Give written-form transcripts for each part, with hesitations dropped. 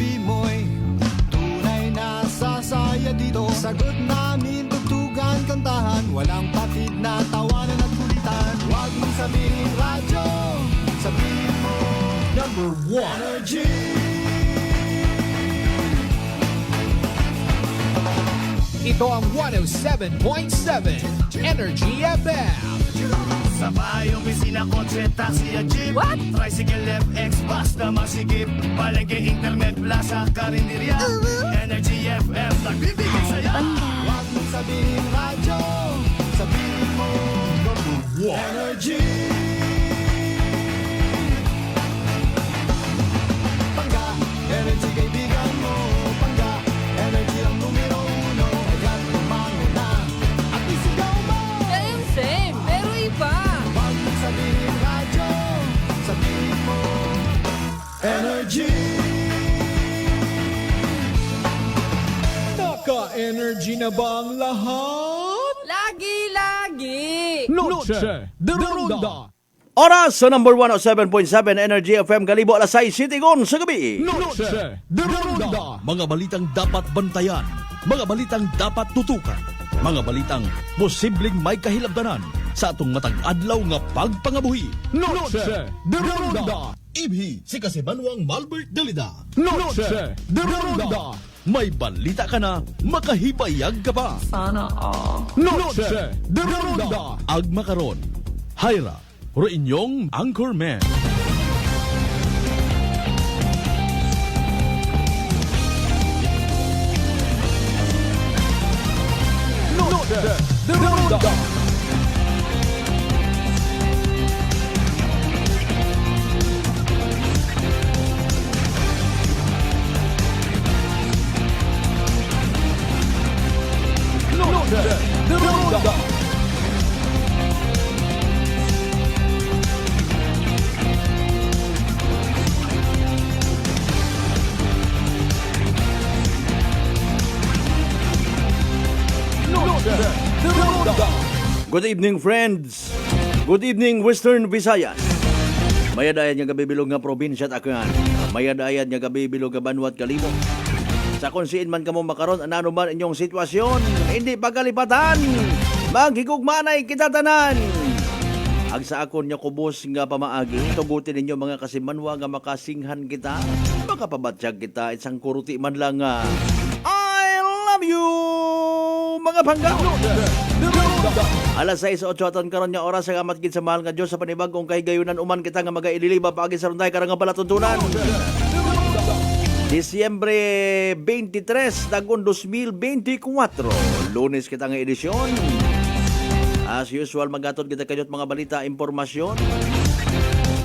gabi mo'y tunay na sasaya dito. Sagot namin, tugtugan, kantahan, walang patid na tawanan at kulitan. Huwag mong sabihin radyo, sabihin mo number 1 Energy. Ito ang 107.7 Energy FM. Sa bahay, opisina, kotse, taxi at jeep. What? Tricycle, FX, basta masigip. Palengke, internet, plaza, karinderya. Energy FM, nagbibigay saya. Huwag mong sabihin radyo, sabihin mo number 1 Energy. Pangga, energy kaibigan mo. Pangga, energy ang numero 1. Kaya tumango na at isigaw mo. Yan yung same, pero iba. Huwag mong sabihin radyo, sabihin mo energy. Naka-energy na ba ang lahat? Lagi-lagi. Noche de Ronda. Oras sa number 107.7 Energy FM Kalibo alas 6 Citigon sa gabi. Noche de Ronda. Mga balitang dapat bantayan, mga balitang dapat tutukan, mga balitang posibleng may kahilabdanan sa atong matag adlaw nga pagpangabuhi. Noche de Ronda. Ibhi si Kasibanwang Malbert Dalida. Noche de Ronda. May balita ka na, makahibayag ka pa. Sana all. Noche de Ronda. Agma karon, Hyra, ro inyong Anchorman. Noche de Ronda. Noche de Ronda. Noche de Ronda. Good evening friends. Good evening Western Visayas. Mayadayan nga gabibilog nga probinsya at Akyan. Mayadayan nga gabibilog nga Banwat Kalibo. Sa kung siin man kamo makaron anano man inyong sitwasyon, hindi pagkalipatan. Maghigugmanay kita tanan. Ag sa akon nya kubos nga pamaagi, tugutin ninyo mga kasimanwa nga makasinghan kita, makapabatsyag kita isang kuruti man lang nga. I love you mga pangga. Alas 6:08 karon nga oras ang amat gid sa mahal nga Dios sa panibagong kahigayunan uman kita nga magaililiba paagi sa runday karang nga palatuntunan. Disyembre 23, tagon 2024, Lunes kita nga edisyon. As usual, magatod kita kayot mga balita, impormasyon.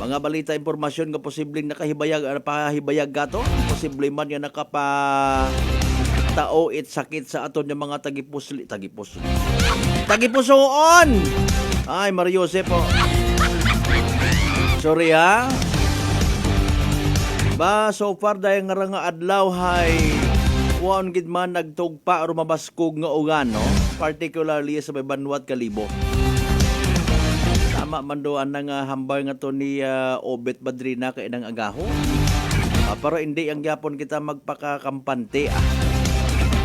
Mga balita, impormasyon nga posibleng pahibayag gato. Posible man yan nakapatao it sakit sa aton yung mga tagipusoon. Ay, Mario Jose po. Sorry ha. Ba, so far dahil nga adlaw hay kuwaon gid man nagtugpa o mabaskog nga ugan, no? Particularly sa Banwat Kalibo. Tama man doan nga hambal nga to ni Obet Badrina kay nang agaho. Pero hindi ang gyapon kita magpakakampante.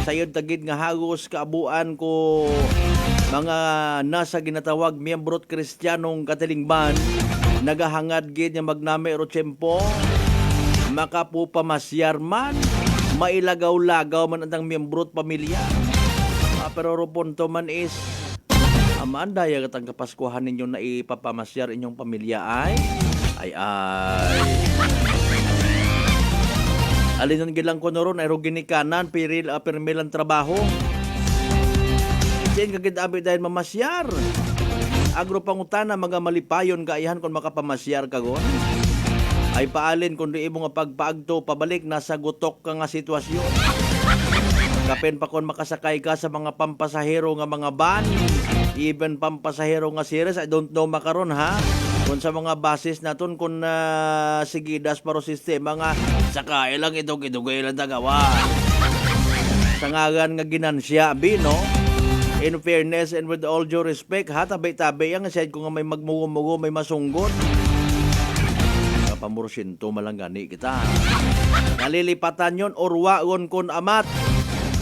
Sayod tagid nga hagos kaabuan ko mga nasa ginatawag miyembrot Kristiyanong katilingban nagahangad gid nga magname ro tiyempo makapupamasyar man, mailagaw-lagaw man ang miyembro at pamilya. Pero rupunto man is, amandaya katang kapaskuhan ninyo na ipapamasyar inyong pamilya ay. Alinon gilang ko noron, ay ginikanan, pirmilang trabaho. Diyan kagid-abi dahil mamasyar. Agro pangutana, mga malipayon kaihan kung makapamasyar kagon. Ay paalin kung di mo nga pagpaagto pabalik nasa gutok ka nga sitwasyon. Kapen pa kung makasakay ka sa mga pampasahero nga mga van, even pampasahero nga series, I don't know makaron ha. Kung sa mga basis naton kung sigidas paro sistema nga sakay lang ito kidugay lang tagawa. Sangagan nga ginansya no. In fairness and with all due respect, ha tabay-tabay ang said ko nga may magmugo-mugo, may masunggot. Pamursinto malanggani kita. Nalilipatan yon or waon kun amat.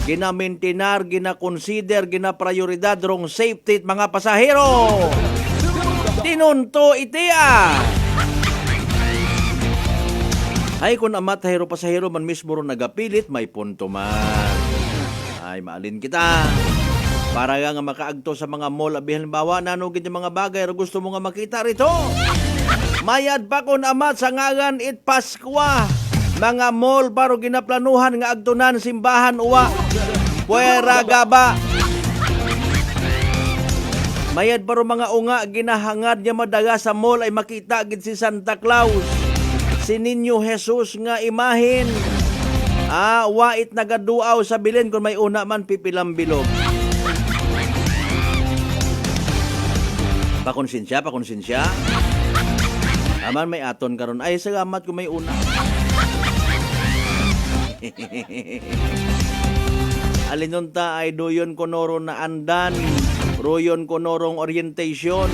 Ginamintinar, ginakonsider, ginaprioridad rong safety mga pasahero. Tinunto itiya. Ay kung amat tahiro pasahero man mismo ron nagapilit, may punto man. Ay maalin kita. Para nga makaagto sa mga mall, halimbawa nanugid yung mga bagay ro gusto mo nga makita rito. Mayad pa kung amat sa ngagan it Paskwa. Mga mall paro ginaplanuhan nga agtunan simbahan uwa. Puwera gaba. Mayad paro mga unga ginahangad niya madaga sa mall ay makita gid si Santa Claus. Si Niño Jesus nga imahin. Wait nagaduaw sa bilin kung may una man pipilang bilog. Pakonsensya. Aman may aton karon. Ay salamat kung may una. Alinunta ay doyon konoro na andan. Royon konorong orientation.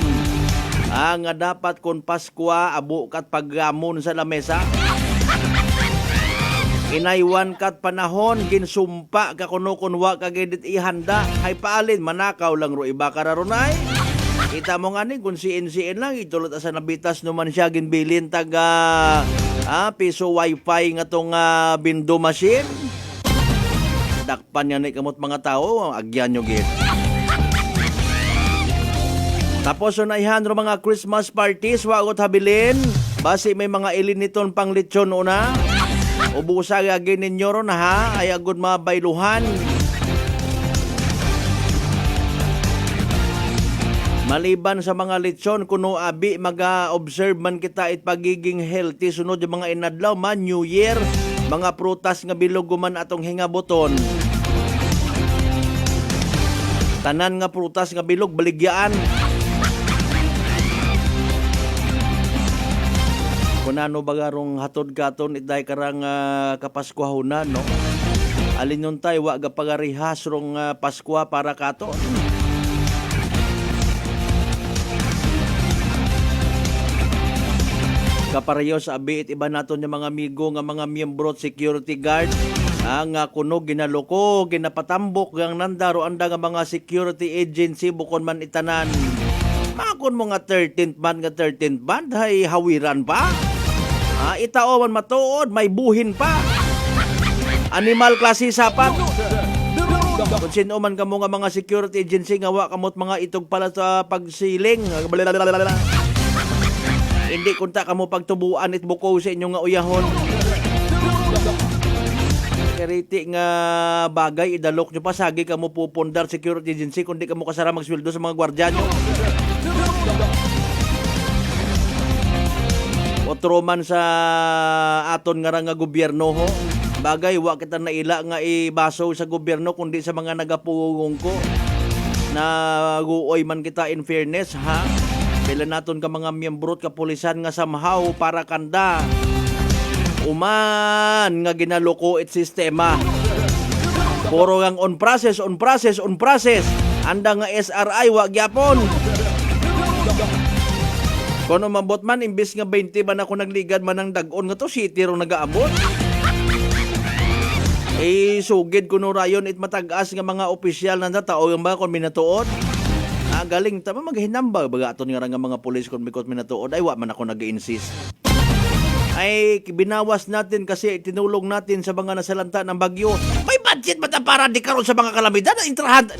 Nga dapat kon Paskwa abo kat paggamon sa lamesa. Inaywan kat panahon ginsumpa ka kuno kunwa kagedit ihanda. Hay paalin manakaw lang ro iba kararonay. Kita mo nga ni kung CNCN lang itulot asa nabitas naman siya ginbilin taga piso wifi nga tong bindo machine. Dakpan niya ni kamot mga tao agyan nyo gid. Tapos unaihan ro mga Christmas parties wagot habilin. Basi may mga iliniton pang lechon una. Ubusa gagin ninyo ron ha. Ay agud mabayluhan. Maliban sa mga lechon, kuno abi maga-observe man kita it pagiging healthy sunod yung mga inadlaw man New Year, mga prutas nga bilog man atong hingaboton. Tanan nga prutas nga bilog baligyaan. Kunano bagarong hatod katon itay karang kapaskuhahunan no. Alin nun tay wa ga pagarihas rong Paskwa para katon. Kapareho sa abiit iba naton yung mga amigo nga mga miyembro security guard ang kuno ginaloko ginapatambok gang nandaro anda nga mga security agency bukon man itanan makon mo nga 13th band hay hawiran pa itao man matuod may buhin pa animal klase sapat kung sino man kamo nga mga security agency nga wa kamot mga itog pala sa pagsiling hindi kunta kamo pagtubuan it buko sa inyong nga uyahon. Kariti nga bagay idalok nyo pa sagi kamo pupundar security agency kundi kamo kasara magsweldo sa mga gwardiya nyo. Otro man sa aton nga gobyerno ho. Bagay wa kita naila nga ibaso sa gobyerno kundi sa mga nagapungong ko. Na guoy man kita in fairness ha. Pila naton ka mga miyembro at kapulisan nga somehow para kanda uman nga ginaloko it sistema. Puro gang on process. Anda nga SRI wa gyapon. Kono mabot man imbis nga 20 man ako nagligad man ng dag-on nga to city ro nagaabot. Sugid kuno rayon it matag-as nga mga opisyal na tao nga ba kon minatuod. Galing tama maghinambag baga aton nga mga pulis kon mikot minatuod ay wa man ako nag-insist. Ay binawas natin kasi tinulong natin sa mga nasalanta ng bagyo. May budget ba ta para di karon sa mga kalamidad na intrahan?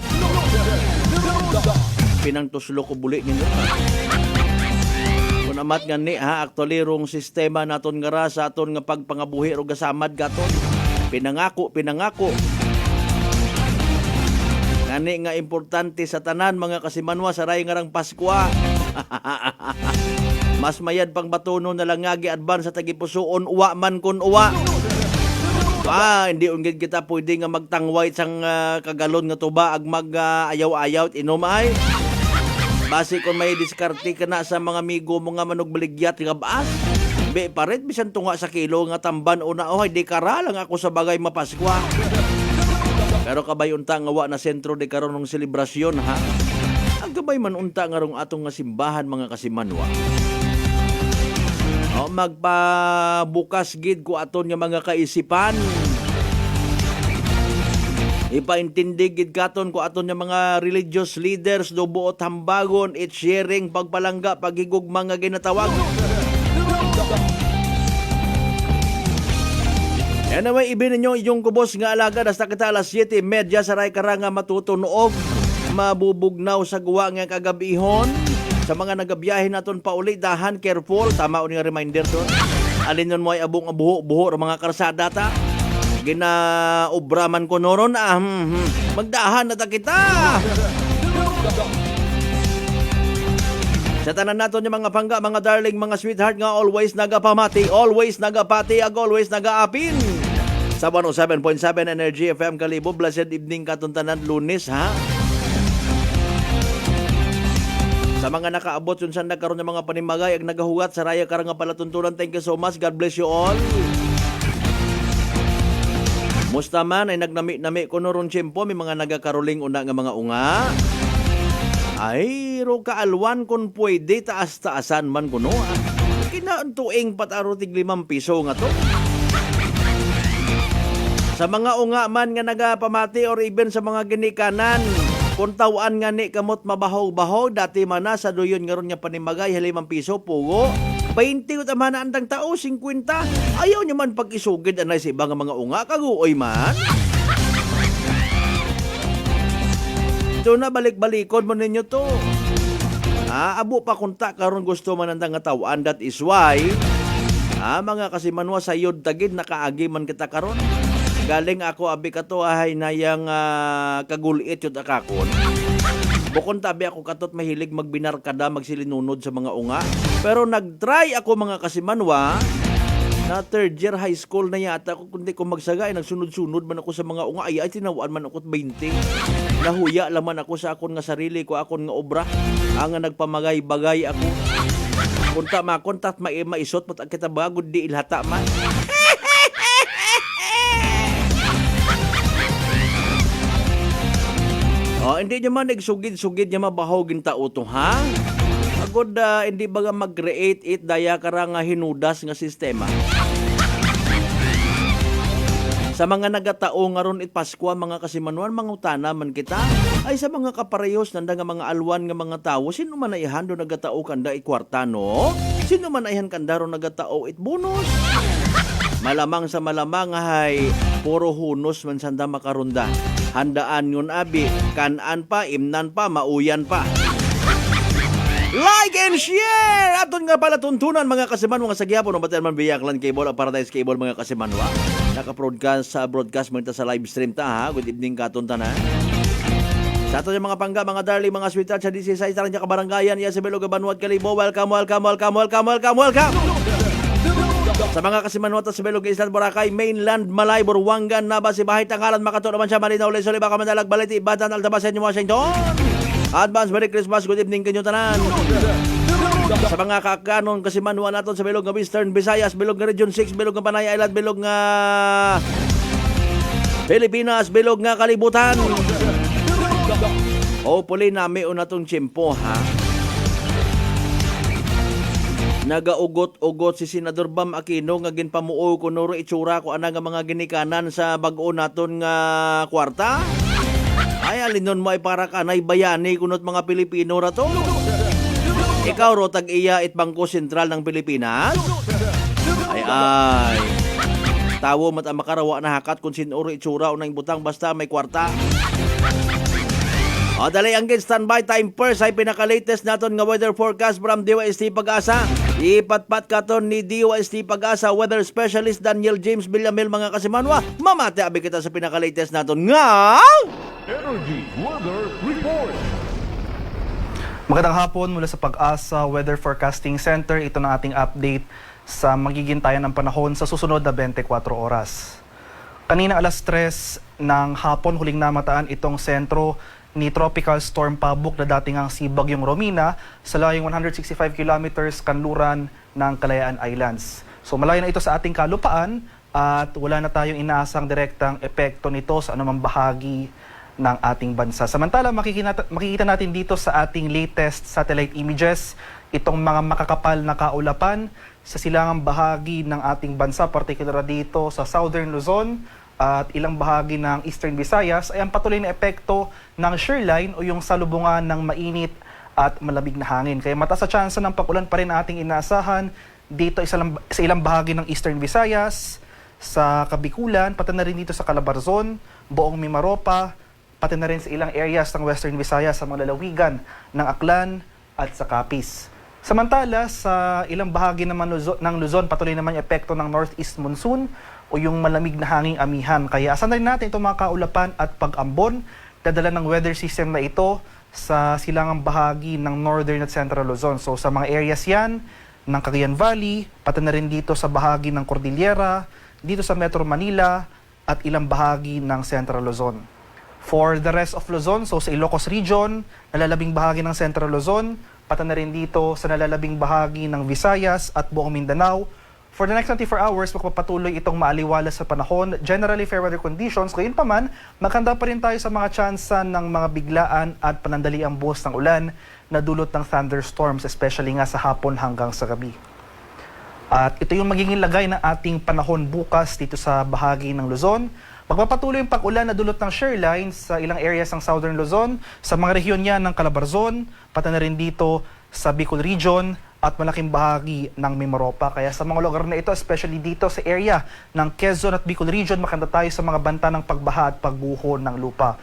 Pinang tuslo ko buli ninyo. Kung amat nga ni actually rong sistema naton nga ra sa aton nga pagpangabuhi ro gasamad gaton. Pinangako. Ngani nga importante sa tanan mga kasimanwa sa ray ngarang Paskwa. Mas mayad pang batuno na lang ngagi advance sa tagipusoon uwa man kun uwa. Hindi ungid kita pwede nga magtangway sang kagalon nga tuba ag mag-ayaw-ayaw inom ay. Basi kung may diskarte ka na sa mga amigo mo nga manog baligyat nga baas. Be paret bisan tunga sa kilo nga tamban una di kara lang ako sa bagay mapaskwa. Pero kabay unta nga wa na sentro de karon ng selebrasyon ha. Ang kabay man unta nga rong atong nga simbahan mga kasimanwa. magpabukas gid ko aton nga mga kaisipan. Ipaintindi gid katon ko aton nga mga religious leaders do buot hambagon it sharing pagpalangga pagigug mga ginatawag. Anyway, ibin ninyo inyong kubos nga alaga hasta kita alas 7:30 saray karanga matutunog mabubugnaw sa guwa nga kagabihon. Sa mga nagabiyahe naton pauli dahan careful tama uning reminder doon. Alin nun mo ay abong buho mga karsada ta. Ginaubraman ko noron magdahan na ta kita. Sa tanan naton yung mga pangga, mga darling, mga sweetheart nga always nagapamati, always nagapati, always nagaapin. Sa 107.7 Energy FM Kalibo, blessed evening katuntanan Lunes ha. Sa mga nakaabot yun sa nagkaroon ng mga panimagay ag nagahugat sa raya karang nga palatuntunan, thank you so much, God bless you all. Musta man ay nagnami-nami ko no ron tiyempo, may mga nagakaroling una nga mga unga. Ay, ro kaalwan kung pwede, taas-taasan man ko no. Kinaantuing pataro tig 5 piso nga to. Sa mga unga man nga nagapamati or even sa mga ginikanan, kung tawaan nga ni kamot mabahaw-bahaw, dati man na sa duyon nga ron nga panimagay, 5 piso, pugo. 20 utaman na andang tao, 50. Ayaw nyo man pag-isugid anay sa ibang mga unga, kaguoy man. Ito na, balik-balikon mo ninyo to. Abo pa kunta, karon gusto man andang nga tawaan, that is why, mga kasimanwa sa yod tagid, nakaagi man kita karon. Galing ako, abi ka to, ay nayang kagulit yun akakon. Bukon tabi ako katot mahilig magbinarkada, magsilinunod sa mga unga. Pero nag-try ako mga kasimanwa, na 3rd year high school na yata ako, kundi ko magsagay, nagsunod-sunod man ako sa mga unga, ay tinawaan man ako 20. Nahuya laman ako sa akon nga sarili ko, akon nga obra, ang nagpamagay-bagay ako. Kunta makontat maisot, pat kita bagod di ilhata man. Hindi nyo man nagsugid-sugid nyo mabahogin tao to, ha? Agod, hindi baga mag-create it daya karang hinudas nga sistema. Sa mga nagatao nga ron it Pasko, mga kasimanuan, mga utana man kita, ay sa mga kaparehos nanda nga mga alwan nga mga tao, sino man ay hando nagatao kanda ikwarta, no? Sino man ay kanda ron nagatao it bonus? Malamang sa malamang ay puro hunos man sanda makarunda. Handaan yun abi, kanan pa, imnan pa, mauyan pa. Like and share! Aton nga pala tuntunan mga kasiman, mga sagyapon, no batal man Biyaklan Cable o Paradise Cable mga kasimanwa. Naka-broadcast sa broadcast mo sa live stream ta ha. Good evening katuntanan. Sa aton yung mga pangga, mga darling, mga sweetheart sa DCSI, sa kanya kabaranggayan, iya sa Beloga Banuat Kalibo, welcome. Sa mga kasimanwata sa Belog Island, Boracay, Mainland, Malay, Burwangan, Naba, Sibahay, Tangalan, Makato naman siya, Marinaw, Leso, Liba, Kamandalag, Baliti, Batan, Altabasen, Washington. Advance Merry Christmas, good evening kanyo tanan. Sa mga kakanon kasimanwa naton sa Belog nga Western Visayas, Belog nga Region 6, Belog nga Panay Island, Belog nga Pilipinas, Belog nga Kalibutan. Hopefully nami unatong tiyempo, ha? Nagaugot-ugot si Senador Bam Aquino nga ginpamuo ko nuro itsura ko ana nga mga ginikanan sa bag-o naton nga kwarta. Ay alinon mo ay para kanay bayani kunot mga Pilipino ra to. Ikaw ro tag iya it Bangko Sentral ng Pilipinas. Ay. Tawo mat makarawa na hakat kung sinuro itsura unang butang basta may kwarta. Dali ang standby time first ay pinaka-latest naton nga weather forecast from DYST Pag-asa. Ipatpat katon ni DYST Pag-asa weather specialist Daniel James Villamil mga kasimanwa. Mamate abi kita sa pinaka-latest naton nga Energy Weather Report. Magandang hapon mula sa Pag-asa Weather Forecasting Center. Ito na ating update sa magiging tayan ng panahon sa susunod na 24 oras. Kanina alas 3 ng hapon huling namataan itong sentro ni Tropical Storm Pabuk na dating ang si Bagyong Romina sa layong 165 kilometers kanluran ng Kalayaan Islands. So malayo na ito sa ating kalupaan at wala na tayong inaasang direktang epekto nito sa anumang bahagi ng ating bansa. Samantala, makikita natin dito sa ating latest satellite images itong mga makakapal na kaulapan sa silangang bahagi ng ating bansa, particular dito sa Southern Luzon at ilang bahagi ng Eastern Visayas, ay ang patuloy na epekto ng shearline o yung salubungan ng mainit at malamig na hangin. Kaya mataas sa tsansa ng pag-ulan pa rin ating inaasahan dito sa ilang bahagi ng Eastern Visayas, sa Kabikulan, pati na rin dito sa Calabarzon, buong Mimaropa, pati na rin sa ilang areas ng Western Visayas sa mga lalawigan ng Aklan at sa Capiz. Samantala, sa ilang bahagi naman ng Luzon, patuloy naman yung epekto ng northeast monsoon o yung malamig na hanging amihan. Kaya asan na rin natin itong mga kaulapan at pag-ambon, dadala ng weather system na ito sa silangang bahagi ng northern at central Luzon. So sa mga areas yan ng Cagayan Valley, pati na rin dito sa bahagi ng Cordillera, dito sa Metro Manila at ilang bahagi ng central Luzon. For the rest of Luzon, so sa Ilocos Region, nalalabing bahagi ng central Luzon, pati na rin dito sa nalalabing bahagi ng Visayas at buong Mindanao. For the next 24 hours, magpapatuloy itong maaliwalas sa panahon. Generally, fair weather conditions. Ngayon pa man, maghanda pa rin tayo sa mga tsansa ng mga biglaan at panandaliang buhos ng ulan na dulot ng thunderstorms, especially nga sa hapon hanggang sa gabi. At ito yung magiging lagay ng ating panahon bukas dito sa bahagi ng Luzon. Magpapatuloy yung pag-ulan na dulot ng shearline sa ilang areas ng Southern Luzon, sa mga rehiyon niya ng Calabarzon, pati na rin dito sa Bicol Region at malaking bahagi ng Mimaropa. Kaya sa mga lugar na ito, especially dito sa area ng Quezon at Bicol Region, makanda tayo sa mga banta ng pagbaha at pagbuho ng lupa.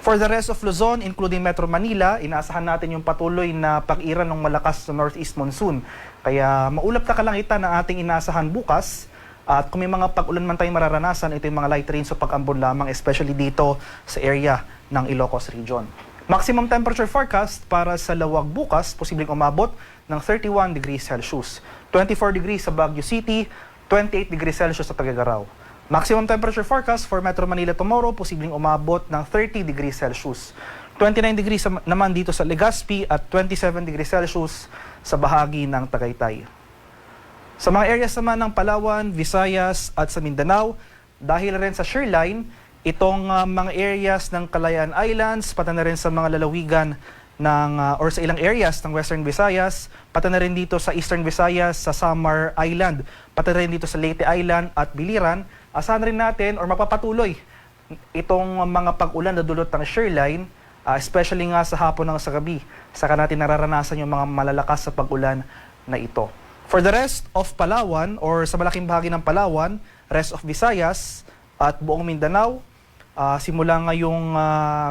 For the rest of Luzon, including Metro Manila, inaasahan natin yung patuloy na pag-iran ng malakas na northeast monsoon. Kaya maulap na kalangitan ang ating inaasahan bukas. At kung may mga pag-ulan man tayong mararanasan, ito yung mga light rains o pag-ambon lamang, especially dito sa area ng Ilocos Region. Maximum temperature forecast para sa Lawag bukas, posibleng umabot ng 31 degrees Celsius. 24 degrees sa Baguio City, 28 degrees Celsius sa Tuguegarao. Maximum temperature forecast for Metro Manila tomorrow, posibleng umabot ng 30 degrees Celsius. 29 degrees naman dito sa Legazpi at 27 degrees Celsius sa bahagi ng Tagaytay. Sa mga areas naman ng Palawan, Visayas at sa Mindanao, dahil rin sa shearline, itong mga areas ng Kalayaan Islands, pati na rin sa mga lalawigan or sa ilang areas ng Western Visayas, pati na rin dito sa Eastern Visayas, sa Samar Island, pati na rin dito sa Leyte Island at Biliran, asahan rin natin or mapapatuloy itong mga pag-ulan na dulot ng shearline, especially nga sa hapon ng sa gabi, saka natin nararanasan yung mga malalakas sa pag-ulan na ito. For the rest of Palawan or sa malaking bahagi ng Palawan, rest of Visayas at buong Mindanao, simula ngayong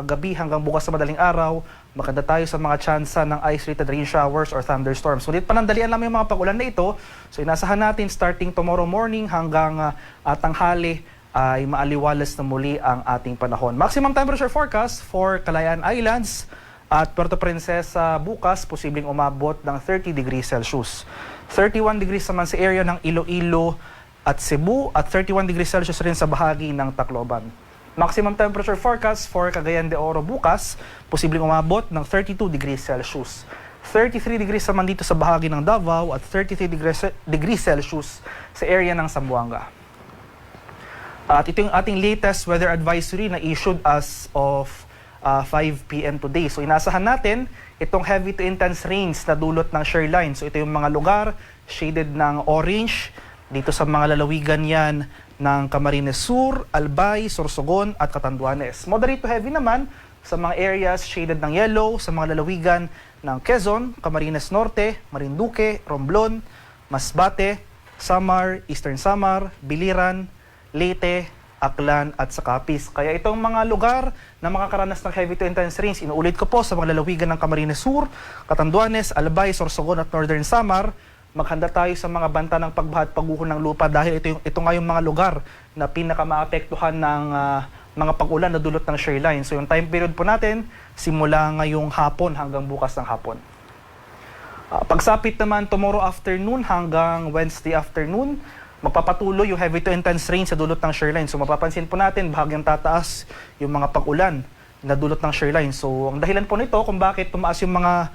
gabi hanggang bukas sa madaling araw, makanda tayo sa mga tsansa ng isolated rain showers or thunderstorms. Ngunit panandalian lang yung mga pag-ulan na ito, so inasahan natin starting tomorrow morning hanggang tanghali ay maaliwalas na muli ang ating panahon. Maximum temperature forecast for Kalayaan Islands at Puerto Princesa bukas, posibleng umabot ng 30 degrees Celsius. 31 degrees naman sa area ng Iloilo at Cebu at 31 degrees Celsius rin sa bahagi ng Tacloban. Maximum temperature forecast for Cagayan de Oro bukas, posibleng umabot ng 32 degrees Celsius. 33 degrees naman dito sa bahagi ng Davao at 33 degrees Celsius sa area ng Zamboanga. At ito yung ating latest weather advisory na issued as of 5 p.m. today. So inasahan natin itong heavy to intense rains na dulot ng shearline. So ito yung mga lugar shaded ng orange dito sa mga lalawigan yan ng Camarines Sur, Albay, Sorsogon at Catanduanes. Moderate to heavy naman sa mga areas shaded ng yellow sa mga lalawigan ng Quezon, Camarines Norte, Marinduque, Romblon, Masbate, Samar, Eastern Samar, Biliran, Leyte, Aklan at sa Capiz. Kaya itong mga lugar na makakaranas ng heavy to intense rains, inuulit ko po sa mga lalawigan ng Camarines Sur, Catanduanes, Albay, Sorsogon at Northern Samar, maghanda tayo sa mga banta ng pagbaha at pagguho ng lupa dahil ito nga yung mga lugar na pinakamaapektuhan ng mga pag-ulan na dulot ng shearline. So yung time period po natin, simula ngayong hapon hanggang bukas ng hapon. Pagsapit naman tomorrow afternoon hanggang Wednesday afternoon, magpapatuloy yung heavy to intense rain sa dulot ng shearline. So mapapansin po natin, bahagyang tataas yung mga pag-ulan na dulot ng shearline. So ang dahilan po nito kung bakit tumaas yung mga,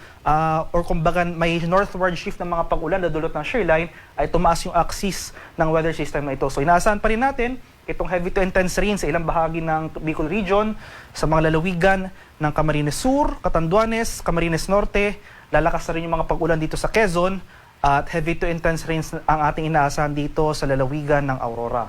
or kumbaga may northward shift ng mga pag-ulan na dulot ng shearline, ay tumaas yung axis ng weather system na ito. So inaasahan pa rin natin itong heavy to intense rain sa ilang bahagi ng Bicol Region, sa mga lalawigan ng Camarines Sur, Catanduanes, Camarines Norte, lalakas na rin yung mga pag-ulan dito sa Quezon, at heavy to intense rains ang ating inaasahan dito sa lalawigan ng Aurora.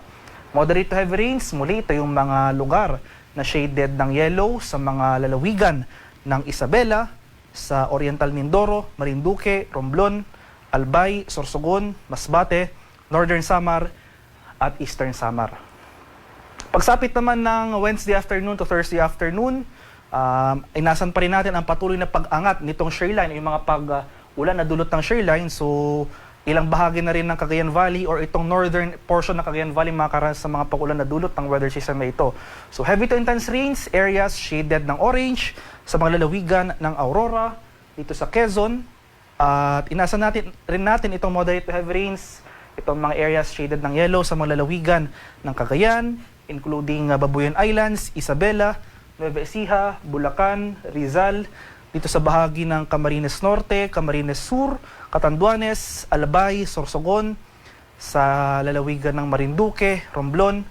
Moderate to heavy rains, muli ito yung mga lugar na shaded ng yellow sa mga lalawigan ng Isabela, sa Oriental Mindoro, Marinduque, Romblon, Albay, Sorsogon, Masbate, Northern Samar, at Eastern Samar. Pagsapit naman ng Wednesday afternoon to Thursday afternoon, inasan pa rin natin ang patuloy na pag-angat nitong shearline, yung mga pag-ulan na dulot ng shearline. So, ilang bahagi na rin ng Cagayan Valley or itong northern portion ng Cagayan Valley makaranas sa mga pag-ulan na dulot ng weather system na ito. So, heavy to intense rains, areas shaded ng orange sa mga lalawigan ng Aurora, dito sa Quezon. At inasan rin natin itong moderate to heavy rains, itong mga areas shaded ng yellow sa mga lalawigan ng Cagayan, including Babuyan Islands, Isabela, Nueva Ecija, Bulacan, Rizal, dito sa bahagi ng Camarines Norte, Camarines Sur, Catanduanes, Albay, Sorsogon, sa lalawigan ng Marinduque, Romblon,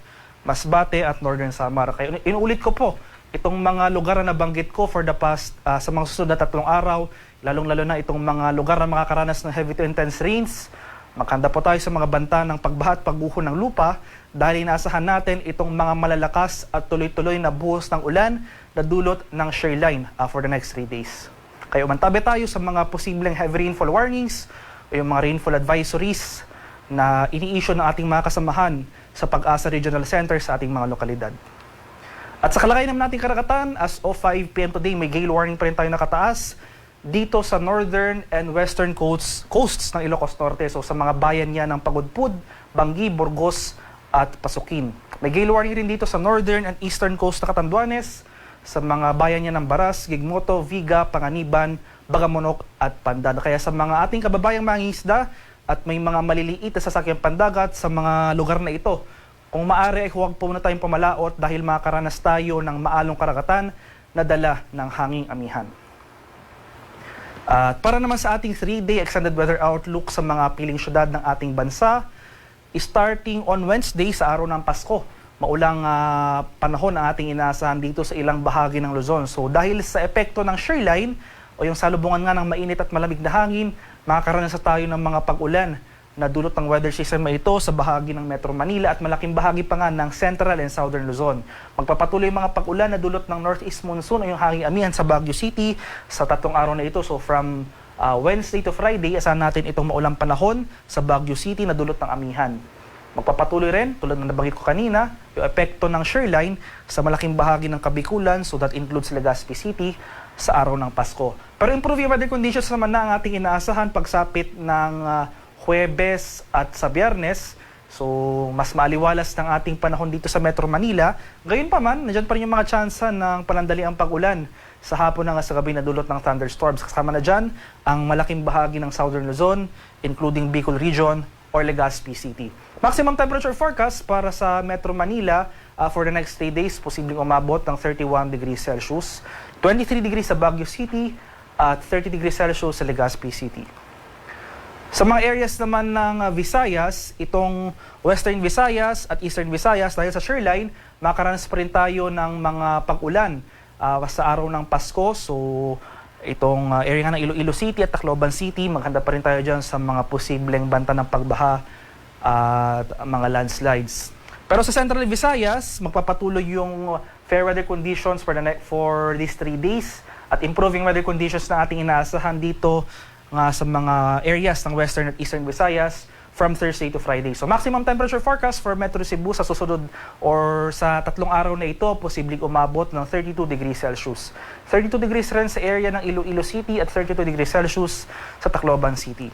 Masbate at Northern Samar. Kaya inuulit ko po, itong mga lugar na nabanggit ko for the past, sa mga susunod na 3 araw, lalong-lalo na itong mga lugar na makakaranas ng heavy to intense rains, maghanda po tayo sa mga banta ng pagbaha at pagguho ng lupa dahil inaasahan natin itong mga malalakas at tuloy-tuloy na buhos ng ulan na dulot ng shearline for the next 3 days. Kaya umantabi tayo sa mga posibleng heavy rainfall warnings o yung mga rainfall advisories na ini-issue ng ating mga kasamahan sa Pag-asa Regional Center sa ating mga lokalidad. At sa kalagayan naman nating karagatan, as of 5 p.m. today, may gale warning pa rin tayo nakataas dito sa northern and western coasts ng Ilocos Norte. So sa mga bayan niya ng Pagudpud, Bangi, Burgos at Pasukin. May gale warning rin dito sa northern and eastern coast na Catanduanes, sa mga bayan niya ng Baras, Gigmoto, Viga, Panganiban, Bagamonok at Pandan. Kaya sa mga ating kababayang mangingisda at may mga maliliit na sasakyang pandagat sa mga lugar na ito, kung maaari ay huwag po na tayong pamalaot dahil makakaranas tayo ng maalong karagatan na dala ng hanging amihan. At para naman sa ating 3-day extended weather outlook sa mga piling syudad ng ating bansa, starting on Wednesday sa araw ng Pasko, maulang panahon ang ating inaasahan dito sa ilang bahagi ng Luzon. So dahil sa epekto ng shearline o yung salubungan nga ng mainit at malamig na hangin, makakaranas tayo ng mga pag-ulan na dulot ng weather system na ito sa bahagi ng Metro Manila at malaking bahagi pa nga ng Central and Southern Luzon. Magpapatuloy mga pag-ulan na dulot ng Northeast Monsoon o yung hanging amihan sa Baguio City sa 3 araw na ito. So from Wednesday to Friday, asahan natin itong maulang panahon sa Baguio City na dulot ng amihan. Magpapatuloy rin, tulad ng nabanggit ko kanina, yung epekto ng shearline sa malaking bahagi ng Kabikulan, so that includes Legazpi City, sa araw ng Pasko. Pero improving weather conditions naman na ang ating inaasahan pagsapit ng Huwebes at sa Biyernes. So, mas maaliwalas ng ating panahon dito sa Metro Manila. Gayon pa man, nandiyan pa rin yung mga tsansa ng panandaliang pag-ulan sa hapon na sa gabi na dulot ng thunderstorms. Kasama na dyan ang malaking bahagi ng Southern Luzon, including Bicol Region or Legazpi City. Maximum temperature forecast para sa Metro Manila for the next 3 days, posibleng umabot ng 31 degrees Celsius, 23 degrees sa Baguio City at 30 degrees Celsius sa Legazpi City. Sa mga areas naman ng Visayas, itong Western Visayas at Eastern Visayas, dahil sa shearline, makakaranas pa rin tayo ng mga pag-ulan sa araw ng Pasko. So, itong area ng Iloilo City at Tacloban City, maghanda pa rin tayo dyan sa mga posibleng banta ng pagbaha at mga landslides. Pero sa Central Visayas, magpapatuloy yung fair weather conditions for these 3 days at improving weather conditions na ating inaasahan dito nga sa mga areas ng Western at Eastern Visayas from Thursday to Friday. So maximum temperature forecast for Metro Cebu sa susunod or sa 3 araw na ito, posibleng umabot ng 32 degrees Celsius. 32 degrees rin sa area ng Iloilo City at 32 degrees Celsius sa Tacloban City.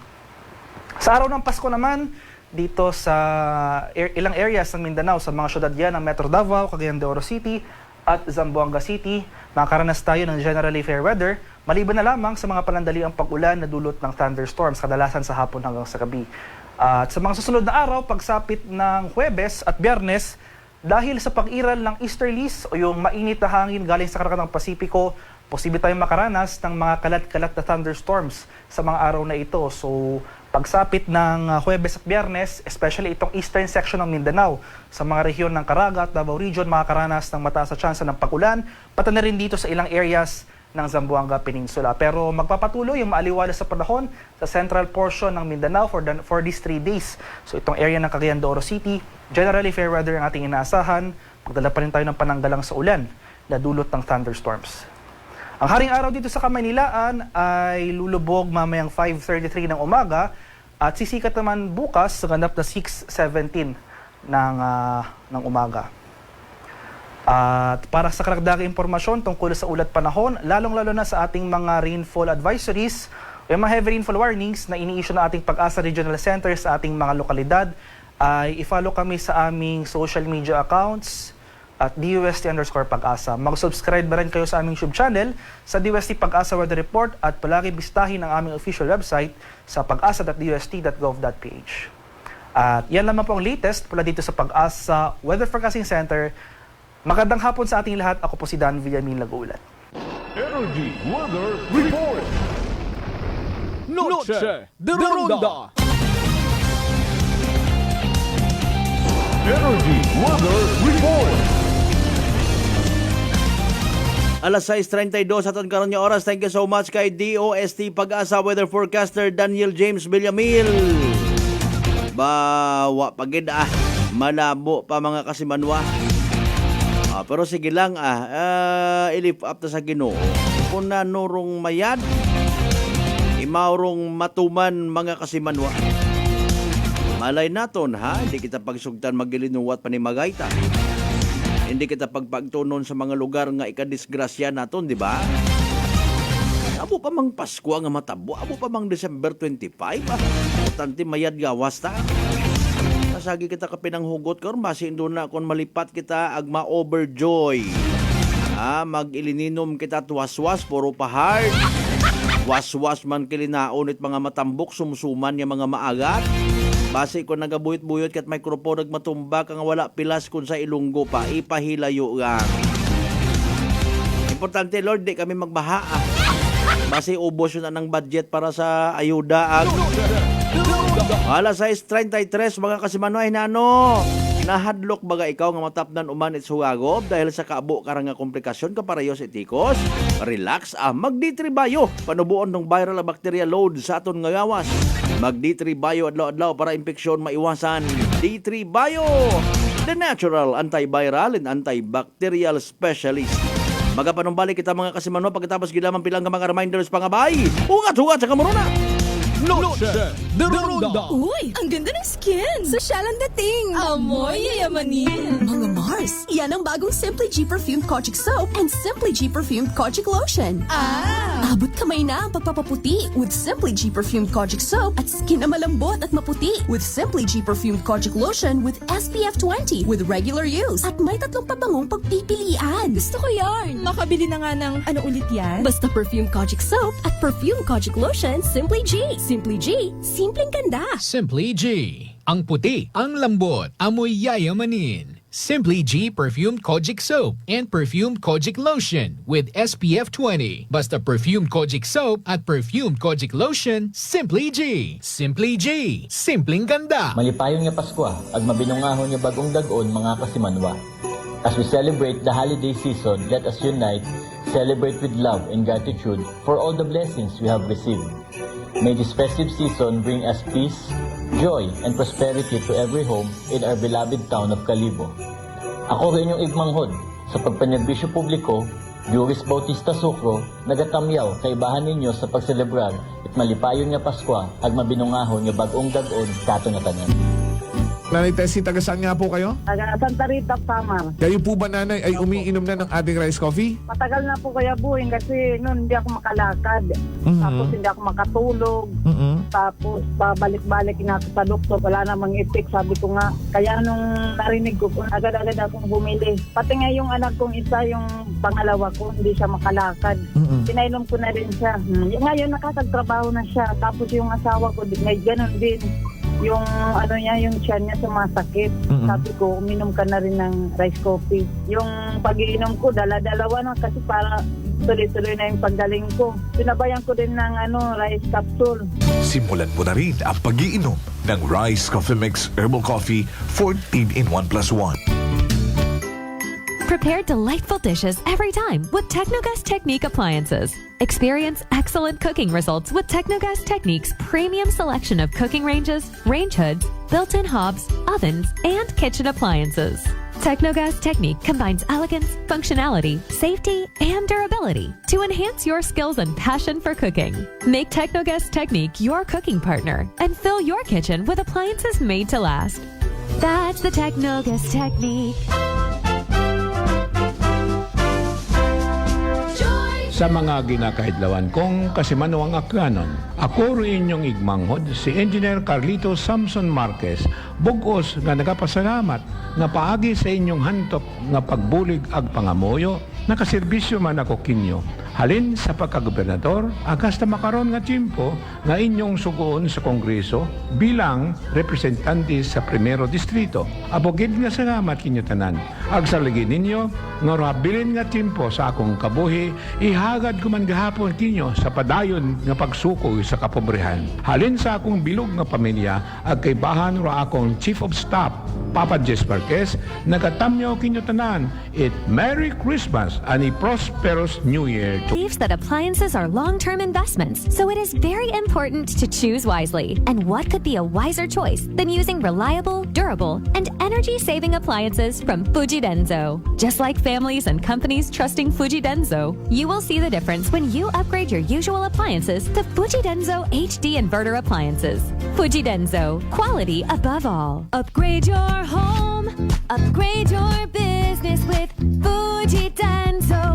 Sa araw ng Pasko naman, dito sa ilang areas ng Mindanao, sa mga syudad yan ng Metro Davao, Cagayan de Oro City at Zamboanga City, makakaranas tayo ng generally fair weather, maliban na lamang sa mga panandaliang pag-ulan na dulot ng thunderstorms, kadalasan sa hapon hanggang sa gabi. At sa mga susunod na araw, pagsapit ng Huwebes at Biyernes, dahil sa pag-iral ng easterlies o yung mainit na hangin galing sa karagatan ng Pasipiko, posible tayong makaranas ng mga kalat-kalat na thunderstorms sa mga araw na ito. So, pagsapit ng Huwebes at Biyernes, especially itong eastern section ng Mindanao, sa mga rehiyon ng Caraga at Davao Region, makakaranas ng mataas na tsansa ng pag-ulan, pati na rin dito sa ilang areas ng Zamboanga Peninsula. Pero magpapatuloy yung maaliwalas sa panahon sa central portion ng Mindanao for these 3 days. So itong area ng Cagayan de Oro City, generally fair weather ang ating inaasahan. Magdala pa rin tayo ng pananggalang sa ulan na dulot ng thunderstorms. Ang haring araw dito sa Kamaynilaan ay lulubog mamayang 5:33 ng umaga at sisikat naman bukas sa ganap na 6:17 ng umaga. At para sa karagdagang impormasyon tungkol sa ulat panahon, lalong-lalo na sa ating mga rainfall advisories o yung mga heavy rainfall warnings na ini-issue ng ating Pag-asa Regional Center sa ating mga lokalidad, ay i-follow kami sa aming social media accounts at DUST_Pag-asa. Mag-subscribe na rin kayo sa aming YouTube channel sa DUST Pag-asa Weather Report at palagi bistahin ang aming official website sa pag-asa.dust.gov.ph. At yan naman po ang latest mula dito sa Pag-asa Weather Forecasting Center. Magandang hapon sa ating lahat. Ako po si Dan Villamin Lagulat. Energy Weather Report. Noche de Ronda. Energy Weather Report. Alas 6:32 aton karon nga oras. Thank you so much kay DOST Pag-asa Weather Forecaster Daniel James Villamil. Bawa pagid malabo pa mga kasimanwa. Pero sige lang ilip up ta sa Ginoo. Kung nanurong mayad, imaurong matuman mga kasimanwa. Malay naton hindi kita pagsugtan magilinuwat panimagayta. Hindi kita pagpagtunon sa mga lugar nga ikadisgrasya naton, di ba? Abo pa mang Pasko nga matabo, abo pa mang December 25, Tanti mayad gawas ta. Nasagi kita kapinanghugot karon basi induna kon malipat kita agma overjoy. Mag-ilininom kita tuwas-was puro pa hard. Was-was man kilinaon it mga matambok sumsuman yang mga maagat. Basi ko nagabuyot-buyot kat microphone nagmatumbak ang wala pilas kun sa Ilunggo pa ipahilayo gang. Importante Lord, di kami magbaha. Basi ubos yun na ng budget para sa ayuda. Alas 6:33 mga kasimanway na nahadlok baga ikaw nga matapnan uman it sugagob dahil sa kaabo karang nga komplikasyon kaparayos itikos. Relax mag-D3 Bio panubuon ng viral bacteria load sa aton nga gawas. Mag-D3 Bio adlaw-adlaw para impeksyon maiwasan. D3 Bio, the natural antiviral and antibacterial specialist. Magapanumbalik kita mga kasimanwa pagkatapos gilamang pilang ka mga reminders pangabay. Ugat-ugat sa kamuruna. Noche de Ronda. Uy, ang ganda ng skin! Sosyal ang dating! Amoy yayamanin. Mga Mars, yan ang bagong Simply G Perfumed Kojic Soap and Simply G Perfumed Kojic Lotion. Abot kamay na ang pagpapaputi with Simply G Perfumed Kojic Soap at skin na malambot at maputi with Simply G Perfumed Kojic Lotion with SPF 20 with regular use at may 3 pabangong pagpipilian. Gusto ko yarn. Makabili na nga ng ano ulit yan? Basta Perfumed Kojic Soap at Perfumed Kojic Lotion Simply G. Simply G, simpleng ganda. Simply G. Ang puti, ang lambot, amoy yayamanin. Simply G Perfumed Kojic Soap and Perfumed Kojic Lotion with SPF 20. Basta Perfumed Kojic Soap at Perfumed Kojic Lotion, Simply G. Simply G. Simpleng ganda. Malipayon nga Pasko ag mabinungahon nga bagong dag-on mga kasimanwa. As we celebrate the holiday season, let us unite, celebrate with love and gratitude for all the blessings we have received. May this festive season bring us peace, joy, and prosperity to every home in our beloved town of Kalibo. Ako rin yung igmanghod sa pagpanerbisyo publiko, Juris Bautista Sucro, nagatamyaw kaibahan ninyo sa pagselebrar at malipayon nga Pasko ag mabinungahon nga bagong dag-on kato na tanan. Nanay Tessie, taga saan nga po kayo? Taga Santa Rita, Samar. Kayo po ba nanay ay umiinom na ng ating rice coffee? Matagal na po kaya buhin kasi noon hindi ako makalakad. Tapos hindi ako makatulog. Tapos babalik-balik na ako sa doktor. Wala namang effect. Sabi ko nga, kaya nung narinig ko, agad-agad akong bumili. Pati nga yung anak kong isa, yung pangalawa ko, hindi siya makalakad. Pinainom ko na rin siya. Ngayon nakakagtrabaho na siya. Tapos yung asawa ko, may ganun din. Yung ano niya, yung tiyan niya sumasakit. Sabi ko, uminom ka na rin ng rice coffee. Yung pag-iinom ko, dala-dalawa na kasi para tuloy-tuloy na yung paggaling ko. Sinabayan ko din ng rice capsule. Simulan mo na rin ang pag-iinom ng Rice Coffee Mix Herbal Coffee 14 in 1+1. Prepare delightful dishes every time with Technogas Technique appliances. Experience excellent cooking results with Technogas Technique's premium selection of cooking ranges, range hoods, built-in hobs, ovens, and kitchen appliances. Technogas Technique combines elegance, functionality, safety, and durability to enhance your skills and passion for cooking. Make Technogas Technique your cooking partner and fill your kitchen with appliances made to last. That's the Technogas Technique. Sa mga ginakahidlawan kong kasimanawang akyanon, ako rin inyong igmanghod si Engineer Carlito Samson Marquez, bugos nga nagapasalamat nga paagi sa inyong hantok nga pagbulig ag pangamoyo, nakaserbisyo man ako kinyo. Halin sa pagkagobernador, agas na makaroon nga tiyempo nga inyong sugoon sa Kongreso bilang representante sa Primero Distrito. Abogid nga salamat kinyo tanan. Agsaligin ninyo, nga rabilin nga tiyempo sa akong kabuhi, ihagad ko man gahapon kinyo sa padayon nga pagsuko sa kapobrehan. Halin sa akong bilog nga pamilya, ag kaibahan ra akong Chief of Staff, Papa Jess Marquez, nagatamyaw kinyo tanan. Merry Christmas and a prosperous New Year. Believes that appliances are long-term investments, so it is very important to choose wisely. And what could be a wiser choice than using reliable, durable, and energy-saving appliances from Fujidenzo? Just like families and companies trusting Fujidenzo, you will see the difference when you upgrade your usual appliances to Fujidenzo HD inverter appliances. Fujidenzo, quality above all. Upgrade your home, upgrade your business with Fujidenzo.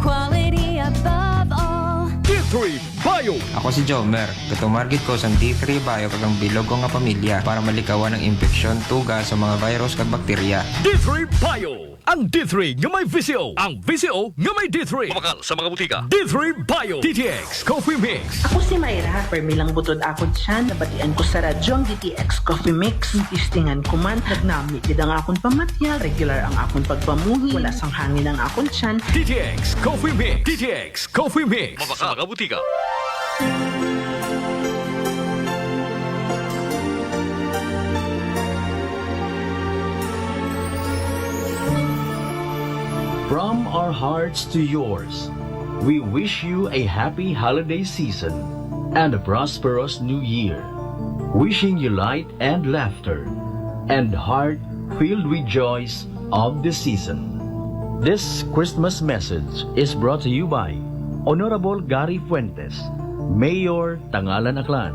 Quality above all. D3 Bio. Ako si Jomer. Katumargit ko sa D3 Bio kagang bilog ko nga pamilya para malikawan ng infeksyon, tuga sa mga virus kag bakterya. D3 Bio. Ang D3 nga may VCO. Ang VCO nga may D3. Mabakal sa mga butika. D3 Bio. DTX Coffee Mix. Ako si Mayra. Permilang butod ako dyan. Nabatian ko sa radyo ang DTX Coffee Mix. Tistingan ko man. Nagnami gid ang akong pamatya. Regular ang akong pagpamuhi. Wala sang hangin ang akong dyan. DTX Coffee Mix. DTX Coffee Mix. Mabakal sa mga butika. From our hearts to yours, we wish you a happy holiday season and a prosperous new year. Wishing you light and laughter and heart filled with joys of the season. This Christmas message is brought to you by Honorable Gary Fuentes, Mayor Tangalan Aklan,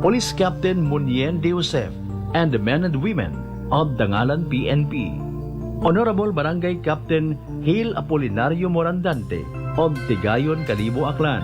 Police Captain Munien De Josef, and the men and women of Tangalan PNP. Honorable Barangay Captain Hil Apolinario Morandante of Tigayon, Calibo, Aklan,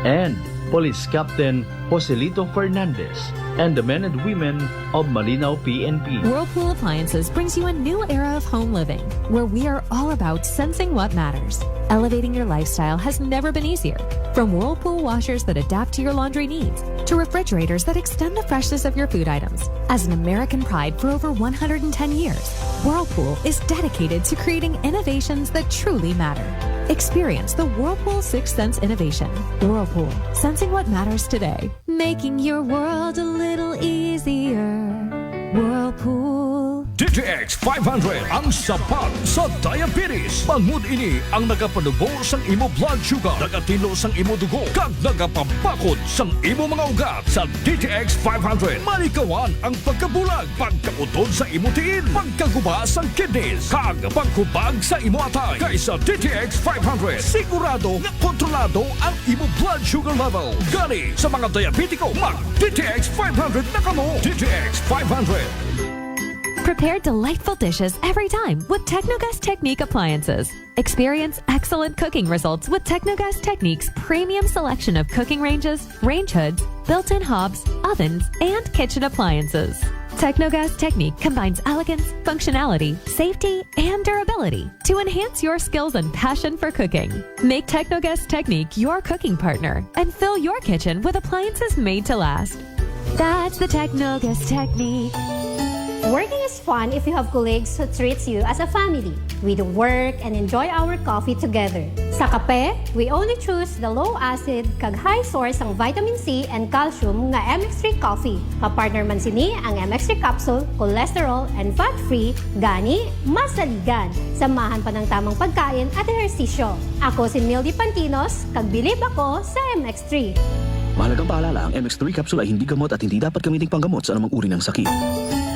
and Police Captain Joselito Fernandez and the men and women of Malinaw PNP. Whirlpool Appliances brings you a new era of home living, where we are all about sensing what matters. Elevating your lifestyle has never been easier. From Whirlpool washers that adapt to your laundry needs, to refrigerators that extend the freshness of your food items. As an American pride for over 110 years, Whirlpool is dedicated to creating innovations that truly matter. Experience the Whirlpool Sixth Sense innovation. Whirlpool, sensing what matters today. Making your world a little easier. Whirlpool. DTX 500 ang sapat sa diabetes. Bangod ini ang nagapanubo sang imo blood sugar, nagatilo sang imo dugo, kag nagapapakod sang imo mga ugat. Sa DTX 500, malikawan ang pagkabulag, pagkautod sa imo tiil, pagkaguba sang kidneys, kag pagkubag sa imo atay. Kaysa DTX 500, sigurado nga kontrolado ang imo blood sugar level. Gani sa mga diabetiko, mag DTX 500 na kamo. DTX 500. Prepare delightful dishes every time with Technogas Technique appliances. Experience excellent cooking results with Technogas Technique's premium selection of cooking ranges, range hoods, built-in hobs, ovens, and kitchen appliances. Technogas Technique combines elegance, functionality, safety, and durability to enhance your skills and passion for cooking. Make Technogas Technique your cooking partner and fill your kitchen with appliances made to last. That's the Technogas Technique. Working is fun if you have colleagues who treats you as a family. We do work and enjoy our coffee together. Sa kape, we only choose the low acid kag high source ang vitamin C and calcium nga MX3 coffee. Kapartner man sini ang MX3 capsule, cholesterol and fat-free, gani masaligan. Samahan pa ng tamang pagkain at ehersisyo. Ako si Mildy Pantinos, kag bilib ako sa MX3. Mahalagang paalala, ang MX3 capsule ay hindi gamot at hindi dapat gamitin panggamot sa anumang uri ng sakit.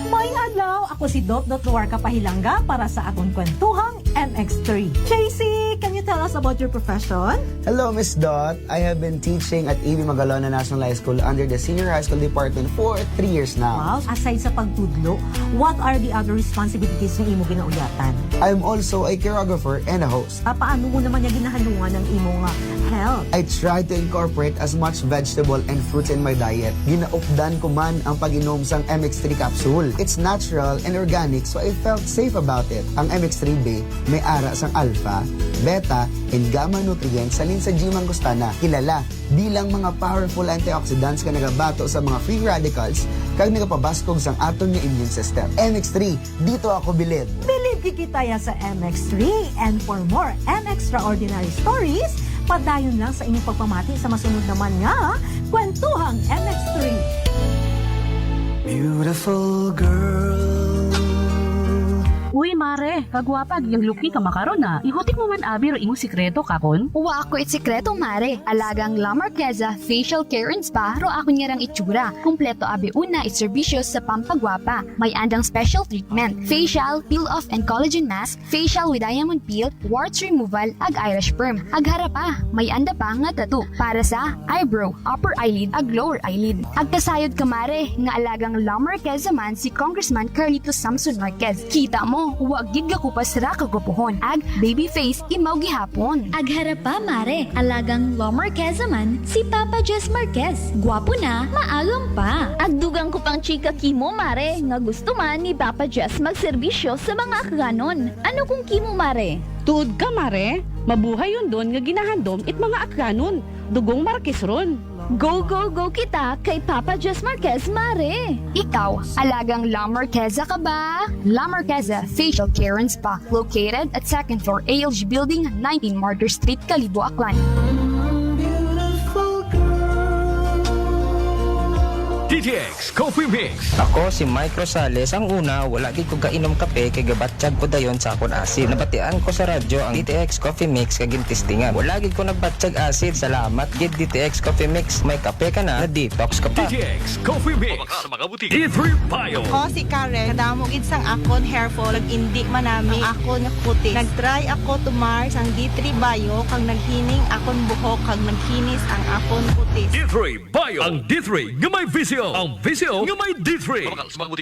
Maayong adlaw, ako si Dot Luarca Pahilanga para sa akong kwentuhang MX3. JC, can you tell us about your profession? Hello, Miss Dot. I have been teaching at A.B. Magalona National High School under the Senior High School Department for 3 years now. Wow, aside sa pagtudlo, what are the other responsibilities na imo ginauyatan? I'm also a choreographer and a host. Paano mo naman niya ginahalungan ng imo nga health? I try to incorporate as much vegetable and fruits in my diet. Ginaupdan ko man ang pag-inom sang MX3 capsule. It's natural and organic, so I felt safe about it. Ang MX3B may ara sang alpha, beta, and gamma nutrients salin sa G. mangostana, kilala bilang mga powerful antioxidants ka nagabato sa mga free radicals kag nagapabaskog sang aton nga immune system. MX3, dito ako bilib. Bilib kikitaya sa MX3, and for more MXtraordinary stories, padayon lang sa inyong pagpamati sa masunod naman nga kwentuhang MX3. Beautiful girl. Uy, mare, kagwapag yung luki ka makaron na. Ihutik mo man abi ro imo sikreto kakon. Uwa ako sikreto, mare. Alagang La Marqueza Facial Care and Spa ro ako niyarang itsura. Kumpleto abi una iserbisyo sa pampagwapa. May andang special treatment, facial, peel-off and collagen mask, facial with diamond peel, warts removal, ag eyelash perm. Ag harapa, may anda pa nga tattoo para sa eyebrow, upper eyelid, ag lower eyelid. Ag kasayod ka, mare, nga alagang La Marqueza man si Congressman Carlito Samson Marquez. Kita mo, huwag gigga ko pa sira kagupuhon. Ag baby face imaw gihapon. Ag harapa, mare, alagang La Marqueza man si Papa Jess Marquez. Gwapo na, maalam pa. Ag dugang ko pang chika kimo, mare, nga gusto man ni Papa Jess magserbisyo sa mga akganon. Ano kung kimo, mare? Tuod ka, mare. Mabuhay yun doon nga ginahandom it mga akganon. Dugong Marquez ron. Go, go, go kita kay Papa Jess Marquez, mare. Ikaw, alagang La Marqueza ka ba? La Marqueza Facial Care and Spa, located at 2nd floor ALG Building, 19 Martyr Street, Kalibo, Aklan. DTX Coffee Mix. Ako si Mike Rosales. Ang una, wala gid ko kainom kape kay gabatsyag ko dayon sa akon asid. Nabatian ko sa radyo ang DTX Coffee Mix kag gintistingan. Wala gid ko nagbatsyag asid. Salamat gid DTX Coffee Mix. May kape ka na detox ka pa. DTX Coffee Mix. D3 Bio. Ako si Karen. Kadamo gid sang akon hair fall ag indi manami akon nga kutis. Nagtry ako tumar sang D3 Bio kag naghining akon buhok kag naghinis ang akon kutis. D3 Bio. Ang D3 nga may visyo. Ang visyo nga may D3.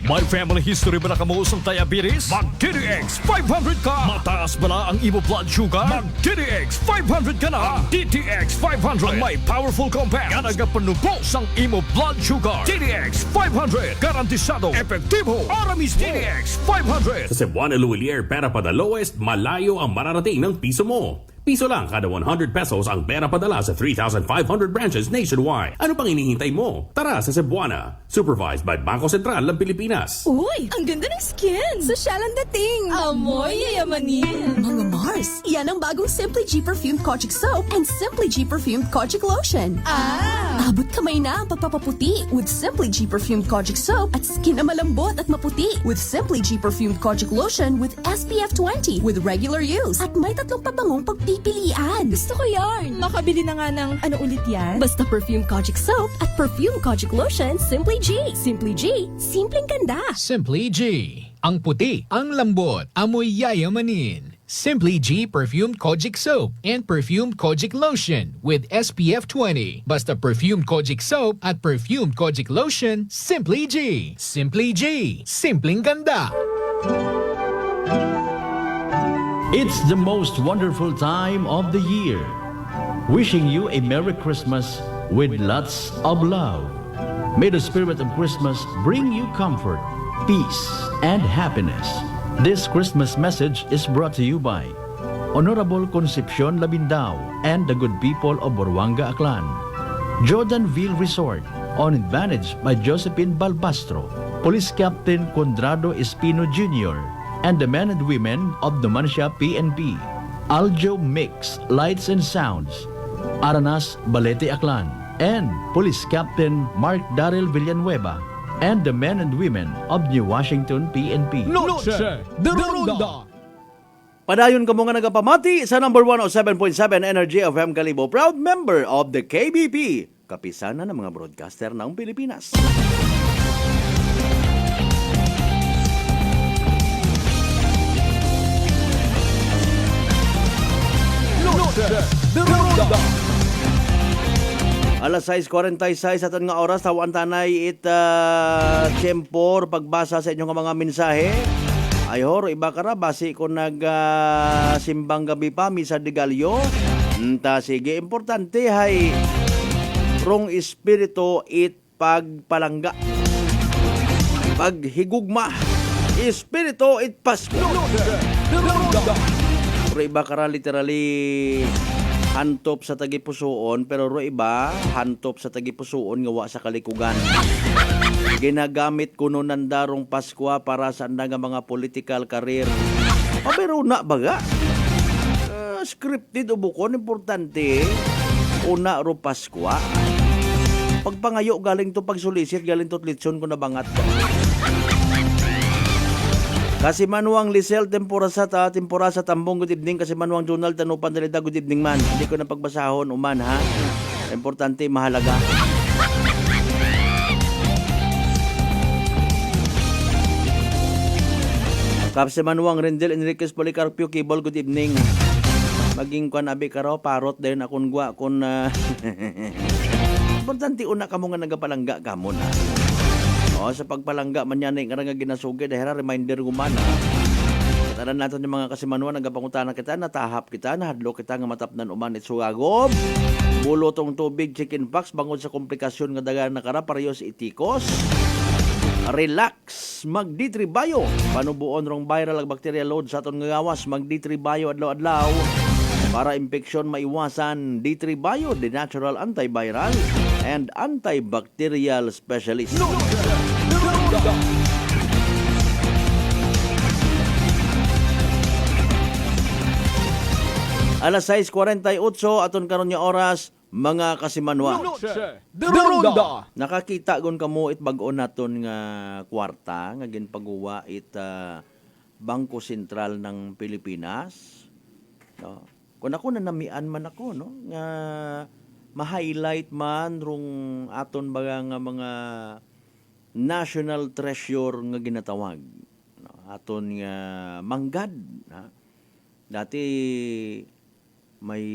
May family history ba na kamuos ng diabetes? Mag DTX 500 ka. Mataas ba na ang imo blood sugar? Mag DTX 500 ka na. Ang DTX 500 ang may powerful compounds nga nagapanubos ang imo blood sugar. DTX 500 garantisado, epektibo, aramis. DTX 500. Sa Cebuana Luwilier, pera pa the lowest, malayo ang mararating ng piso mo. Piso lang kada 100 pesos ang pera padala sa 3,500 branches nationwide. Ano pang hinihintay mo? Tara sa Cebuana. Supervised by Bangko Sentral ng Pilipinas. Uy, ang ganda ng skin! Sosyal ang dating! Amoy yayamanin! Mga Mars, yan ang bagong Simply G Perfumed Kojic Soap and Simply G Perfumed Kojic Lotion. Abot kamay na ang pagpapaputi with Simply G Perfumed Kojic Soap at skin na malambot at maputi with Simply G Perfumed Kojic Lotion with SPF 20 with regular use at may tatlong pabangong pagpipilian. Gusto ko yarn! Makabili na nga ng ano ulit yan? Basta Perfume Kojic Soap at Perfume Kojic Lotion, Simply G. Simply G, simpleng ganda. Simply G. Ang puti, ang lambot, amoy yayamanin. Simply G Perfumed Kojic Soap and Perfumed Kojic Lotion with SPF 20. Basta Perfumed Kojic Soap at Perfumed Kojic Lotion, Simply G. Simply G. Simpleng ganda. It's the most wonderful time of the year. Wishing you a Merry Christmas with lots of love. May the spirit of Christmas bring you comfort, peace, and happiness. This Christmas message is brought to you by Honorable Concepcion Labindao and the good people of Boruanga, Aklan. Jordanville Resort, owned and managed by Josephine Balbastro, Police Captain Condrado Espino Jr., and the men and women of the Mansha PNP. Aljo Mix Lights and Sounds, Aranas Balete Aklan, and Police Captain Mark Daryl Villanueva, and the men and women of New Washington PNP. Noche de Ronda. Padayon ka mo nga nagapamati sa number 107.7 Energy FM Kalibo, proud member of the KBP, kapisanan ng mga broadcaster ng Pilipinas. Noche de Ronda. Alas 6:46 aton nga oras, tawan tanay tiyempor pagbasa sa inyong mga mensahe. Ay horo, iba kara, basi ko simbang gabi pa, misa de galyo. Ta sige, importante hay rong espiritu it pagpalangga. Paghigugma. Espiritu it Pasko. Pero iba kara literally hantop sa tagipusoon, pero ro iba hantop sa tagipusoon ngawa sa kalikugan. Ginagamit kuno ng darong Pasko para sa nga mga political career. Pero na baga, scripted o bukon, importante, una ro Pasko. Pagpangayo galing to pagsulisit, galing to litson ko na bangat. Kasi manuang Lisel, temporasa tambong, good evening. Kasi manuang Jonal, tanupan dalita, good evening man. Hindi ko na pagbasahon, uman ha. Importante, mahalaga. Kapsi manuang Rendel Enriquez Policarpio Cable, good evening. Maging kwan abi karo, parot din akong gwa kun importante una kamo nga nagapalangga kamo na. O sa pagpalangga man yan nga nga ginasugi dahil reminder guman ha. Kataran natin yung mga kasimanuan nagapangutana kita, natahap kita, nahadlo kita nga matapnan uman itsugagob. Bulotong tubig, chicken pox, bangod sa komplikasyon nga dagan nakara parehas itikos. Relax, magditribayo. Panubuon rong viral ang bacteria load sa aton nga gawas, magditribayo adlaw-adlaw para infeksyon maiwasan. Ditribayo, the natural antiviral and antibacterial specialist. Alas 6:48 aton karon nga oras, mga kasimanwa. Nakakita gon kamo it bag-o naton nga kwarta nga ginpagawa it Bangko Sentral ng Pilipinas. No? Kung ako nanamian man ako no nga ma-highlight man rung aton baga nga mga national treasure nga ginatawag. No? Aton nga manggad. Ha? Dati may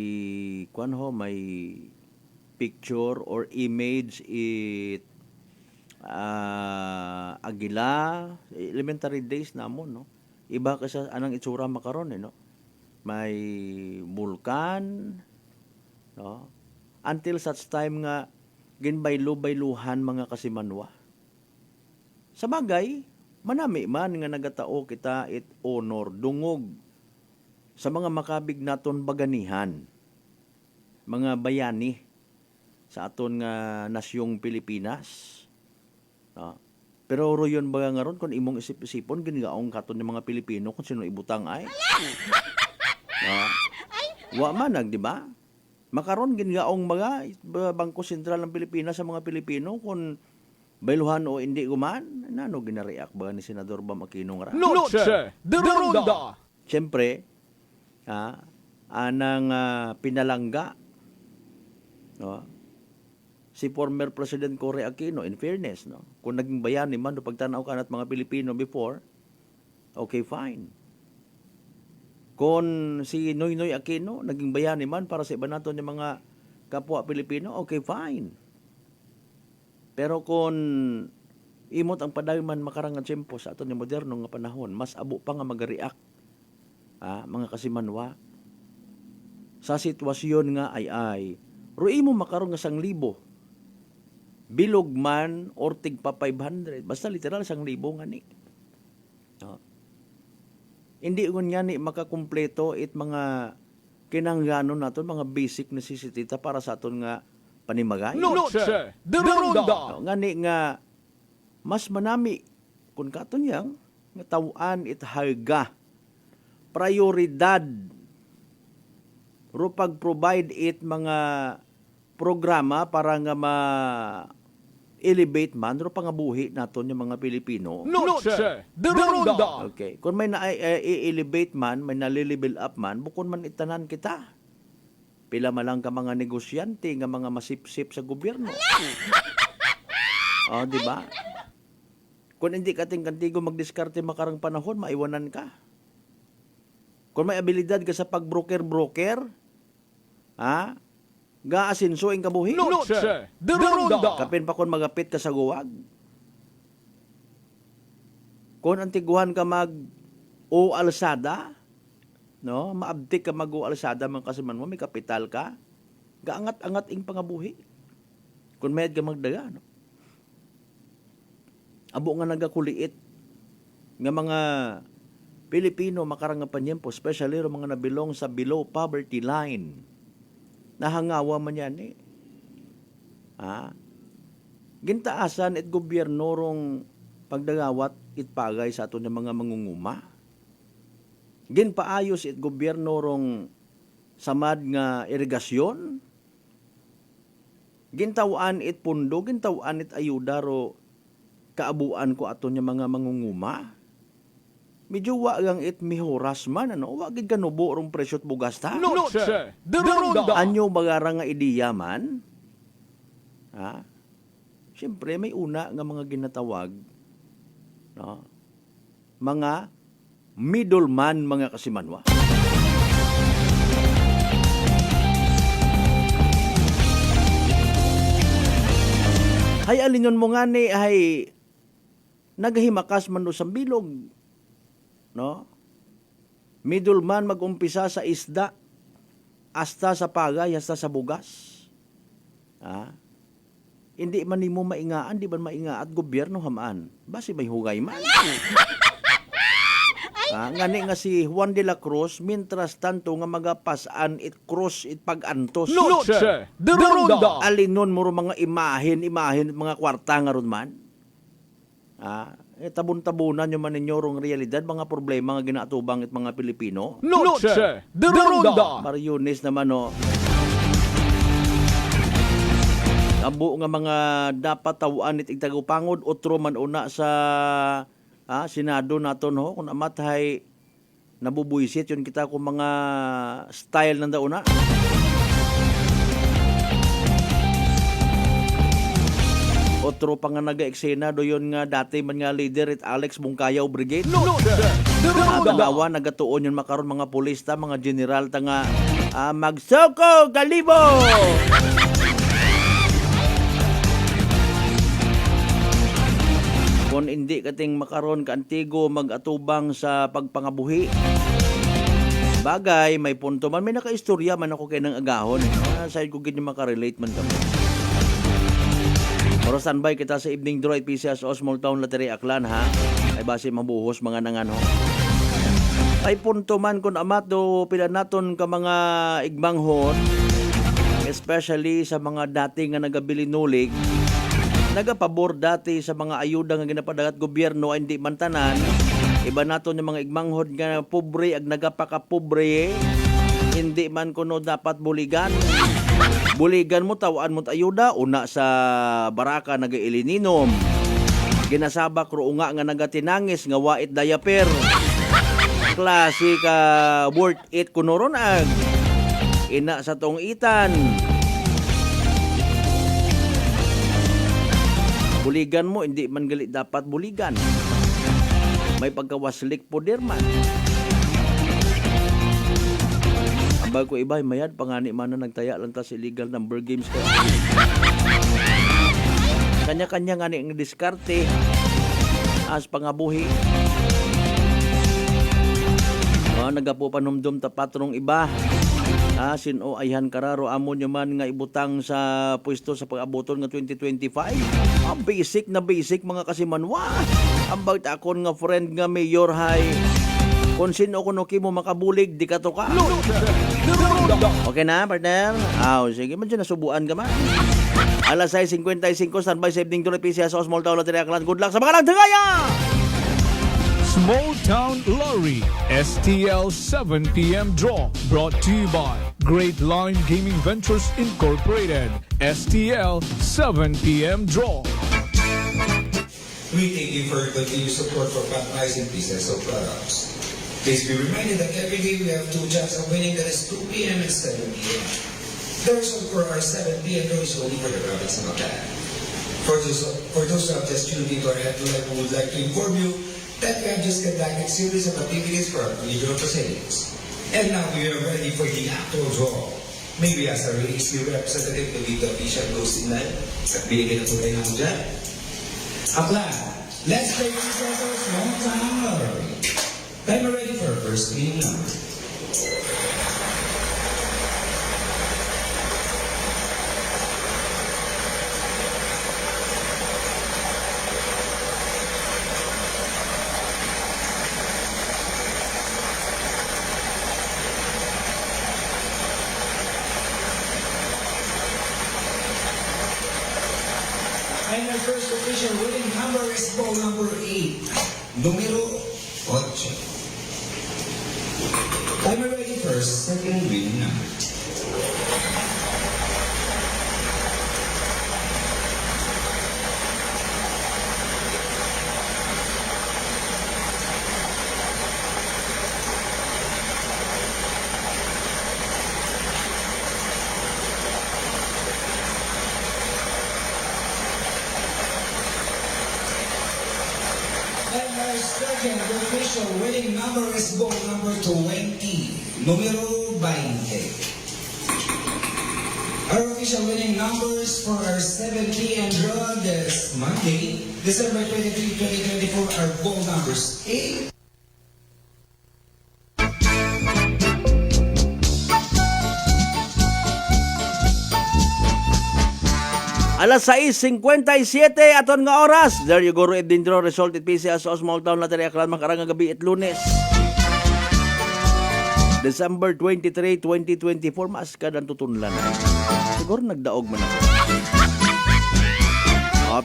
picture or image it agila elementary days namon no, iba kasi anang itsura makaron no, may bulkan no, until such time nga ginbaylo-bayluhan mga kasimanwa. Sa bagay manami man nga nagatao kita it honor dungog sa mga makabig naton baganihan, mga bayani sa aton nga nasyong Pilipinas. No? Pero royon ba nga ron kung imong isip-isipon, ginigaong katon ng mga Pilipino kung sino ibutang ay? No? Wa manag, di ba? Makaron ginigaong mga Bangko Sentral ng Pilipinas sa mga Pilipino kung bayluhan o hindi guman, nano ginareact ba ni Senador Bam Aquino nga? Noche de Ronda. Siyempre, anang pinalangga no, si former President Cory Aquino, in fairness no, kung naging bayani man do pagtanaw ka nat mga Pilipino before, okay fine. Kung si Noynoy Aquino naging bayani man para sa iba naton yung mga kapwa Pilipino, okay fine. Pero kung imot ang padayon man makarangan tiyempo sa aton yung moderno nga panahon, mas abo pa nga mag-react mga kasimanwa sa sitwasyon nga ay ruy mo makaroon nga 1,000 bilog man or tigpa 500 basta literal 1,000 nga ni no? Hindi nga ni makakumpleto it mga kinahanglanon naton mga basic necessity para sa aton nga panimagay. Noche de Ronda. Nga ni nga mas manami kung katon yang nga tawaan it harga prioridad Pero pag-provide it mga programa para nga elevate man ro pangabuhi naton yung mga Pilipino. Noche de Ronda. Okay. Kung may na-elevate man, may na-level up man, bukod man itanan kita. Pila malang ka mga negosyante nga mga masipsip sa gobyerno. Oh, di ba? Kung hindi ka tingkantigo magdiskarte makarang panahon, maiwanan ka. Kung may abilidad ka sa pag-broker-broker, ga-asinso ang kabuhi. Noche de Ronda. Kapin pa kung magapit ka sa guwag. Kung antiguhan ka o alsada, no, maabdik ka o alsada man kasi man mo, may kapital ka, gaangat-angat ing pangabuhi. Kung mayad ka magdaga, no? Abo nga nagakuliit nga mga Pilipino makarang nga panyempo, especially ro mga nabilong sa below poverty line. Nahangawa man yan eh. Gintaasan it gobyerno rong pagdagawat itpagay sa aton mga mangunguma. Ginpaayos it gobyerno rong samad nga irigasyon. Gintawaan it pundo, gintawaan it ayuda ro kaabuan ko aton mga mangunguma. Medyo wagang it mihoras man, ano? Wagid ka nubo rong presyot bugas ta. Noche de Ronda. Anyo bagara nga ideya man? Siyempre, may una nga mga ginatawag, no? Mga middleman, mga kasimanwa. Hay alinyon mo nga ni ay naghimakas man do sa bilog, no? Middleman mag-umpisa sa isda hasta sa pagay, hasta sa bugas. Hindi man nimo maingaan, di man maingaat gobyerno hamaan. Basi may hugay man. Ngani nga si Juan de la Cruz, mientras tanto nga magapasan it cross it pag-antos. Noche de Ronda. Alinon mo mga imahin, mga kwarta nga ron man. Tabon-tabunan yung man ninyo rong realidad, mga problema nga ginatubang it mga Pilipino. Noche de Ronda. Mariones naman, no. Abo nga mga dapat tawaan it igtagupangod, otro man una sa Senado naton, ho, kung amatay nabubuisit yun kita kung mga style nang dauna. Otro pa nga naga-eksena do yun nga dati man nga leader it Alex Bungkayaw Brigade. Dalawa nagatuon yun makaron mga polista, mga general ta nga magsoko kalibo. Kung hindi kating makaron ka antigo mag-atubang sa pagpangabuhi. Bagay, may punto man. May nakaistorya man ako kay ng agahon. Side ko ganyan makarelate man kami. Pero standby kita sa evening draw PCS o Small Town Lottery Aklan, ha? Ay base mabuhos mga nangano. Ay punto man kung amat do pila naton ka mga igmanghon, especially sa mga dati nga nagabilinulig, nagapabor dati sa mga ayuda nga ginapadagat gobyerno ay hindi man tanan. Iba naton yung mga igmanghod nga pobre ag nagapaka-pobre, hindi man kuno dapat buligan. Buligan mo, tawaan mo ayuda, una sa baraka nagailininom. Ginasabak ro nga nagatinangis nga wait diaper. Klase ka worth it kuno ron ag ina sa tong itan. Buligan mo, hindi man gali dapat buligan. May pagkawaslik po derman. Ambag ko iba, mayad, pangani man na nagtaya lang tas illegal number games ka. Kanya-kanya nga ni ang diskarte as pangabuhi. Nagapo panumdum tapatrong iba. Sino ayhan kararo amon nyo man nga ibutang sa pwesto sa pag-abuton nga 2025. Ang basic na basic mga kasimanwa. Ang bagtakon nga friend nga mayor hay. Kung sino kuno kimo makabulig, di ka to ka. Okay na, partner? Sige, medyo nasubuan ka man. Alas 6:55, standby sa evening to PCS sa Small Town Lottery Aklan. Good luck sa mga nagdagaya! Small Town Lottery STL 7 p.m. draw brought to you by Great Line Gaming Ventures Incorporated STL 7 p.m. draw. We thank you for your continued support for Patricing Business of Products. Please be reminded that every day we have 2 chances of winning, that is 2 p.m. and 7 p.m. The result for our 7 p.m. draw is only for the rabbits and Maclan. For those who have just tuned into our headline, we would like to inform you that we have just conducted a series of activities for our individual proceedings. And now we are ready for the actual draw. May we ask our ASB representative to lead the official closing line at binigyan na po tayo ng dyan. Aplan, let's play this letters Small Town Lottery. Time ready for our first winning number. And our first official winning number is ball number 8. Numero 8. Timer ready for our second winning number. Second official winning number is ball number 20, numero 20. Our official winning numbers for our 7 p.m. draw this Monday, December 23, 2024 are ball numbers 8. Alas 6:57 aton nga oras. There you go, din draw result it PCS sa Small Town Lottery Aklan makarang gabi at Lunes. December 23, 2024 mas kadang tutunlan. Siguro nagdaog man ako.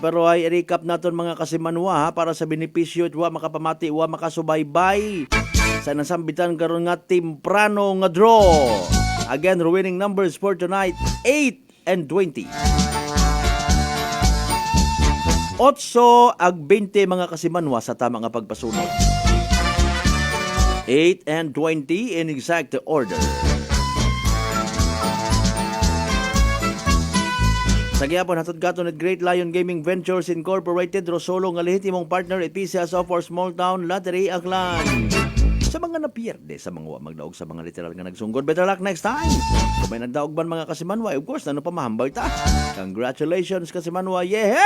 Pero ay recap naton mga kasimanwa para sa benepisyo at wa makapamati, wa makasubaybay sa nasambitan karon nga temprano nga draw. Again, winning numbers for tonight 8 and 20. 8 ag 20 mga kasimanwa sa tama nga pagpasunod. 8 and 20 in exact order. Sa gihapon hatod katon at Great Lion Gaming Ventures Incorporated Rosolo nga lehitimong partner at PCS of our Small Town Lottery Aklan. Sa mga napierde, sa mga magdaog sa mga literal nga nagsunggod, better luck next time. Kung may nagdaog man mga kasimanwa, of course, ano pa mahambay ta. Congratulations kasimanwa, yehey!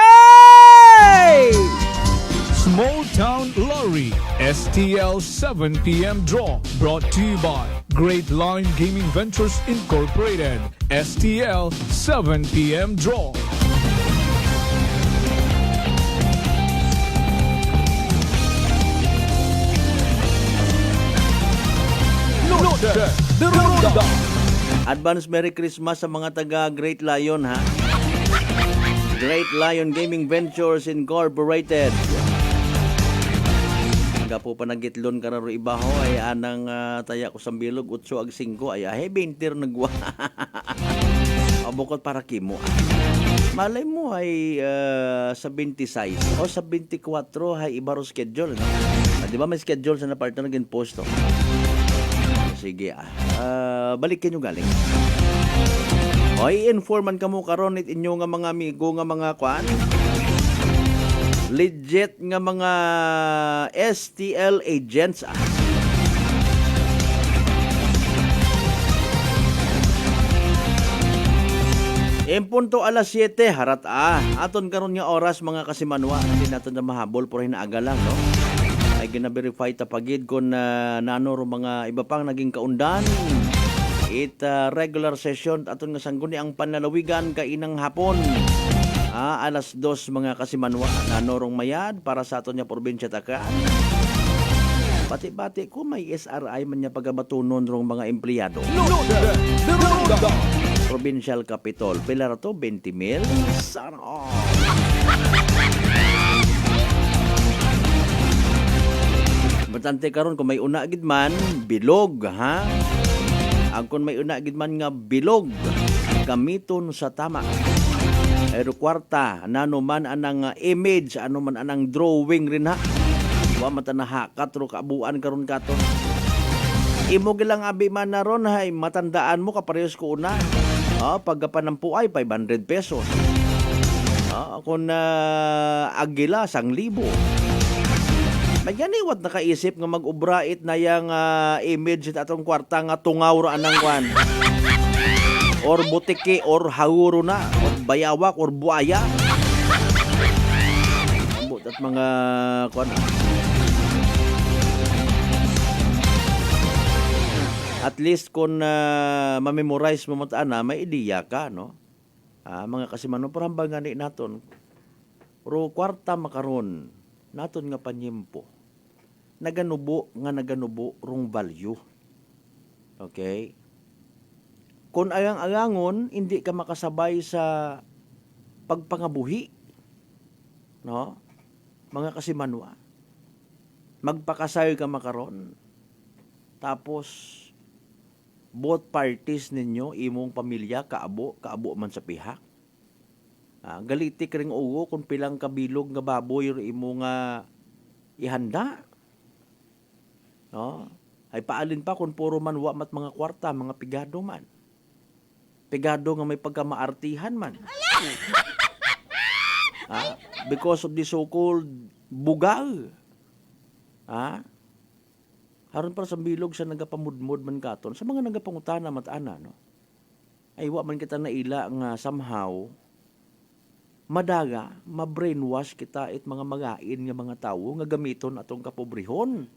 Small Town Lottery STL 7 p.m. draw brought to you by Great Line Gaming Ventures Incorporated STL 7 p.m. draw. Advance Merry Christmas sa mga taga Great Lion ha. Great Lion Gaming Ventures Incorporated. Nga po panagitlon kararo ibaho ay anang taya ko sambilog 8 ag 5 ay ahe 20 nagwa. Abukot para kimo. Malay mo ay sa 26 o sa 24 ay iba ro schedule no. Di ba may schedule sa na partner naging posto. Sige balikin nyo galing. O i-informan ka mo karon it inyo nga mga amigo nga mga kwan. Legit nga mga STL agents Impunto alas 7 harat aton karon nga oras mga kasimanwa hindi natin na mahabol pero hinaaga lang no. Ay gina-verify tapagid kung naano mga iba pang naging kaundan. Regular session aton nga sangguni ang panlalawigan kainang hapon. Alas 2 mga kasimanwa nanorong mayad para sa aton nga probinsya Takaan. Pati-pati ko may SRI man niya pagabatunon rong mga empleyado. Provincial Capitol. Pilar to 20 mil. Sana all. Matante karon kung may una gid man bilog ha. Ang kung may una gid man nga bilog gamiton sa tama. Pero kwarta nano man anang image, ano man anang drawing rin ha. Wa man ta nahakat ro kaabuan karon katon. Imo gilang abi man na ron hay matandaan mo kaparehas ko una. Pagkapanampu ay 500 pesos. Kung agila 1,000. Magyaniwat nakaisip nga mag-ubrait na yang image sa atong kwarta nga tungaw ra anang kwan. Or butiki or hawuro na or bayawak or buaya. Ambot at mga kwan. At least kung ma-memorize mo matana, may ideya ka, no? Mga kasimano, parang bagani naton. Pero kwarta makaron, naton nga panyempo. Naganubo rong value. Okay? Kung agang-agangon, hindi ka makasabay sa pagpangabuhi. No? Mga kasimanwa. Magpakasayo ka makaron. Tapos, both parties ninyo, imong pamilya, kaabo man sa pihak. Galitik ring ugo kung pilang kabilog nga baboy imo nga ihanda. No? Ay paalin pa kung puro man wa mat mga kwarta, mga pigado man. Pigado nga may pagkamaartihan man. Because of the so-called bugal. Haron para sa bilog sa nagapamudmod man katon, sa mga nagapangutana matana, no? Ay wa man kita naila nga somehow madaga, ma-brainwash kita it mga magain nga mga tawo nga gamiton atong kapobrehon.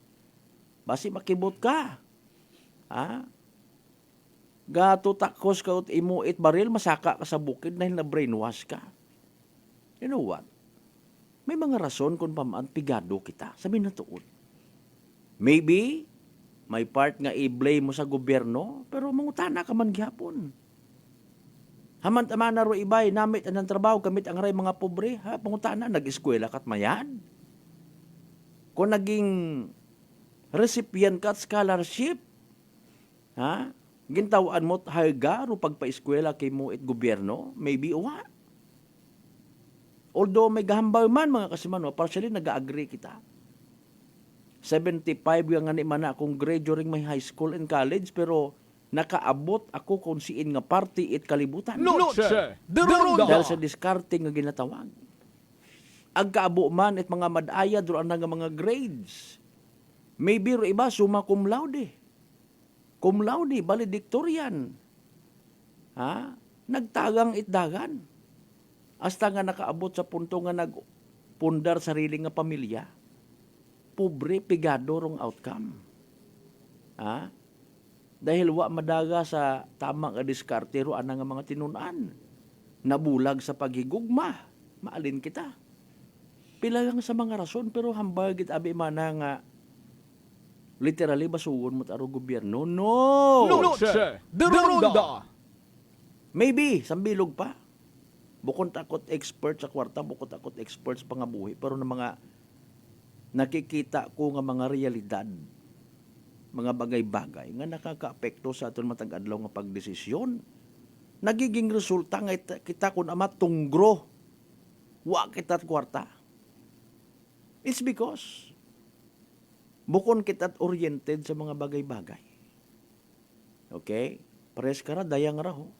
Basi makibot ka. Gato takos ka ut imo it baril, masaka ka sa bukid dahil na brainwash ka. You know what? May mga rason kung pamaan pigado kita. Sabihin na tuod. Maybe, may part nga i-blame mo sa gobyerno, pero mangutana ka man gyapon. Haman-tama na ro ibay, namit anang trabaho, kamit ang ray mga pobre, pangutana, nag-eskwela kat mayan. Kung naging recipient ka at scholarship, gintawaan mo't harga ro pagpa-eskwela kay mo it gobyerno, maybe uwa. Although may gahambaw man mga kasimano, partially nag-agree kita. 75 yung nga ni man akong grade during my high school and college, pero nakaabot ako kung siin nga party it kalibutan. Noche de Ronda. Dahil sa discarding nga ginatawag. Agkaabo man it mga madaya doon nga mga grades. Maybe ro iba summa cum laude. Cum laude, valedictorian. Nagtagang itdagan. Hasta nga nakaabot sa punto nga nagpundar sarili nga pamilya. Pobre, pigado rong outcome. Dahil wa madaga sa tama nga diskartero anang mga tinunan. Nabulag sa paghigugma. Maalin kita. Pila lang sa mga rason, pero hambagit abi mana nga literally basugon mo taro gobyerno. No! Noche de Ronda. Maybe, sambilog pa. Bukod takot expert sa kwarta, bukod takot expert sa pangabuhi, pero na mga nakikita ko nga mga realidad, mga bagay-bagay nga nakakaapekto sa aton matag-adlaw nga pagdesisyon. Nagiging resulta nga kita kun ama tunggro, wa kita kwarta. It's because bukod kita oriented sa mga bagay-bagay. Okay? Pares ka ra, dayang ra ho.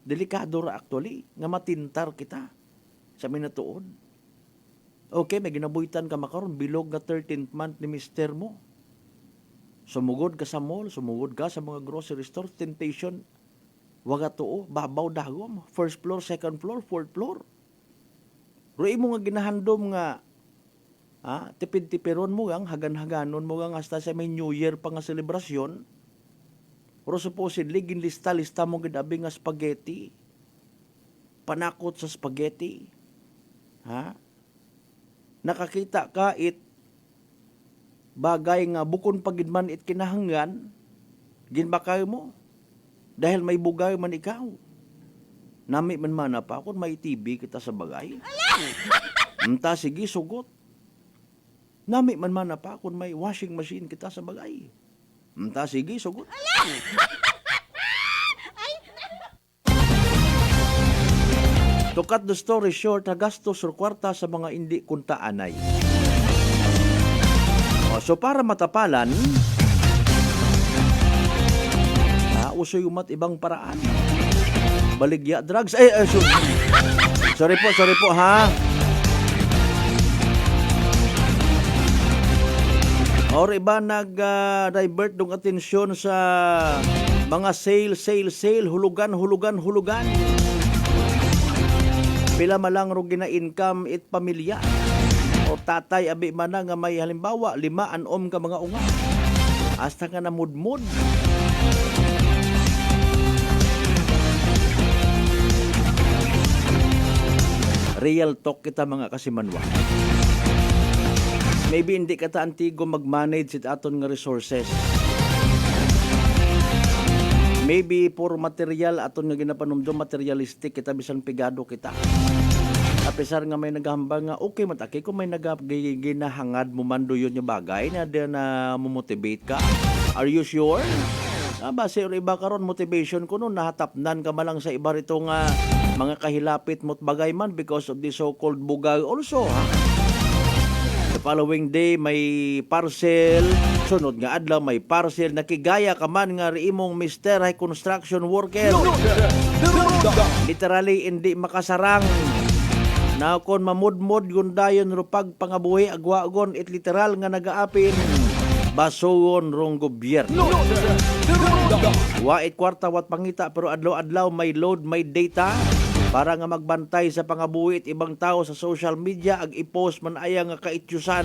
Delikado ra actually, nga matintar kita sa minatuon. Okay, may ginabuhitan ka makaron, bilog nga 13th month ni mister mo. Sumugod ka sa mall, sumugod ka sa mga grocery store, temptation, waga tuo, babaw dagom, first floor, second floor, fourth floor. Roy mo nga ginahandom nga, tipid-tipiron mo gang, hagan-haganon mo gang, hasta sa may New Year pa nga selebrasyon, pero supposedly, ginlista-lista mo gidabi nga spaghetti, panakot sa spaghetti, nakakita ka it bagay nga bukon pagidman it kinahanglan, ginbakay mo dahil may bugay man ikaw. Nami man mana pa kung may TV kita sa bagay. Sige, sugot. Nami man na pa kung may washing machine kita sa bagay. Ta, sige, sugot. To cut the story short, nagastos or kwarta sa mga hindi kuntaanay. So para matapalan, usoy umat ibang paraan. Baligya drugs. Sorry po ha. Or iba nag-divert ng atensyon sa mga sale, hulugan. Pila malang ro gina-income it pamilya. O tatay abi man nga may halimbawa 5 ka mga unga. Hasta nga namudmud. Real talk kita mga kasimanwa. Maybe hindi ka ta antigo mag-manage it aton nga resources. Maybe for material aton nga ginapanumdum materialistic kita bisan pigado kita. Apisar nga may naghambal nga okay mataki kung may ginahangad mo man doon yung bagay na motivate ka. Are you sure? Base or iba karon motivation ko nun nahatapnan ka malang sa iba rito nga mga kahilapit mo't bagay man because of the so-called bugag also ha. The following day may parcel, sunod nga adlaw may parcel, nakigaya ka man nga imong Mr. High Construction Worker. Literally hindi makasarang. Na kon mamudmod gundayon ro pagpangabuhi agwagon it literal nga nagaapin basogon rong gobyerno. Wait kwarta wat pangita pero adlaw-adlaw may load may data para nga magbantay sa pangabuhi at ibang tao sa social media ag i-post man aya nga kaityusan.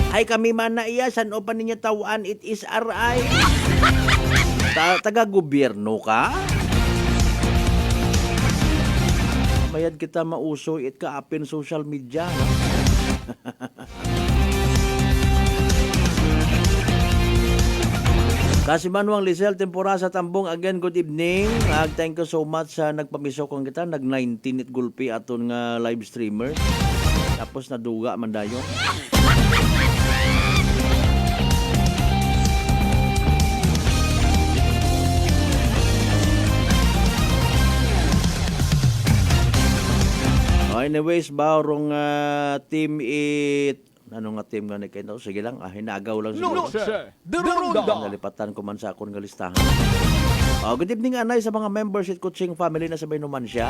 Ay kami man na iya san o pa ninyo tawaan it is RI. Taga gobyerno ka? Mayad kita mauso it kaapin social media. Kasi Manuang Lisel Tempora sa Tambong, again good evening. Thank you so much sa nagpamiso kong kita, nag 19 it gulpi aton nga live streamer. Tapos naduga man dayon. Anyways, barong team it ano nga team nga ni kayo? Sige lang, hinagaw lang siguro. Nalipatan ko man sa akong nga listahan. Good evening anay sa mga members at coaching family na sabay naman siya.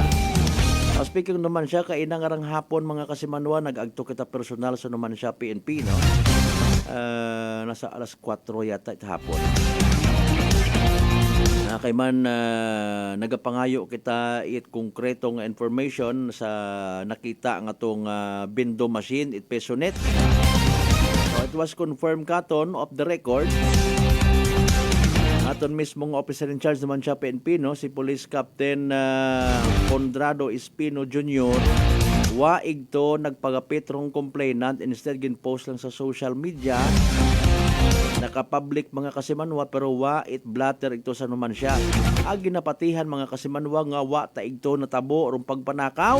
Speaking naman siya, kainang arang hapon mga kasimanwa, nag-agto kita personal sa naman siya PNP, no? Nasa alas 4 yata it hapon. Kay man nagapangayo kita it konkreto nga information sa nakita nga tong bindo machine it pesonet. So it was confirmed katon off the record. Aton mismong officer in charge naman siya PNP, no? Si Police Captain Condrado Espino Jr. Waig to nagpagapit rong complainant, instead gin-post lang sa social media. Naka-public mga kasimanwa pero wa it blatter ito sa naman siya. Ginapatihan mga kasimanwa nga wa ta igto natabo rong pagpanakaw.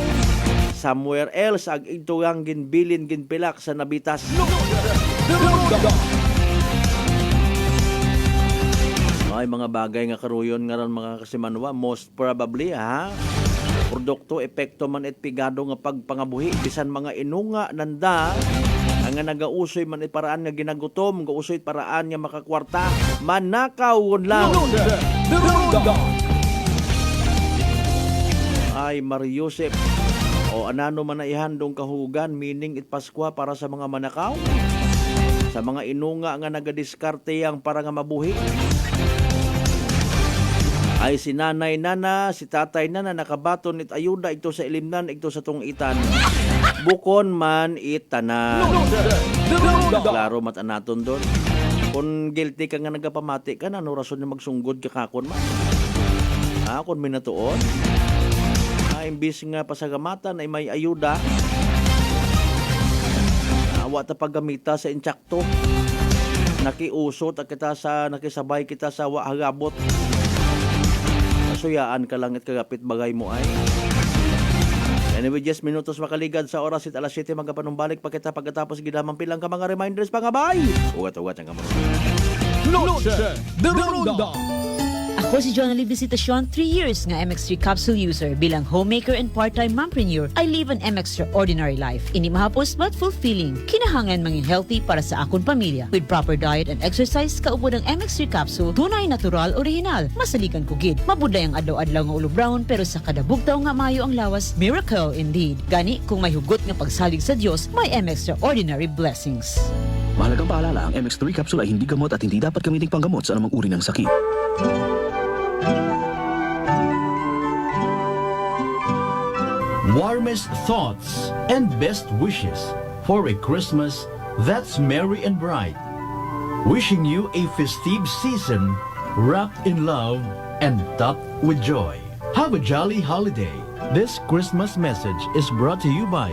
Somewhere else ag igto ang ginbilin ginpilak sa nabitas. Ay mga bagay nga karuyon nga ron mga kasimanwa, most probably ha. Produkto epekto man it pigado nga pagpangabuhi bisan mga inunga nanda. Ang nga nagausoy man it paraan nga ginagutom, gausoy paraan nga makakwarta, manakaw lang. Ay Mariusep, o anano man na ihandong kahugan, meaning it Paskwa para sa mga manakaw, sa mga inunga nga nagadiskarte yang para nga mabuhi. Ay si nanay nana, si tatay nana nakabaton it ayuda ito sa ilimnan, ito sa tungitan. Bukon man itana. Klaro mat anaton doon. Kung guilty ka nga nagapamati ka, ano rason na magsunggod ka kakon man? Kung minatuon. Imbis nga pasagamatan ay may ayuda. Awa ta paggamita sa intsakto. Nakiusot at kita sa nakisabay kita sa wahagabot. Suyaan ka lang at kagapit bagay mo ay. Anyway, 10 minutos makaligad sa oras at alas 7 magapanumbalik pa kita pagkatapos gidamang pilang ka mga reminders pa nga bay. Ugat-ugat ang kamarunong. Noche de Ronda. Ako si Jonalie Visitacion, 3 years nga MX3 capsule user. Bilang homemaker and part-time mompreneur, I live an extraordinary life. Ini mahapos but fulfilling. Kinahangan mangin healthy para sa akong pamilya. With proper diet and exercise, kaupod ang MX3 capsule, tunay, natural, original. Masalikan ko gid. Mabuday ang adlaw-adlaw nga ulo brown, pero sa kada bugtaw nga mayo ang lawas, miracle indeed. Gani, kung may hugot nga pagsalig sa Dios, may extraordinary blessings. Mahalagang paalala, ang MX3 capsule ay hindi gamot at hindi dapat gamiting panggamot sa anumang uri ng sakit. Warmest thoughts and best wishes for a Christmas that's merry and bright. Wishing you a festive season wrapped in love and topped with joy. Have a jolly holiday. This Christmas message is brought to you by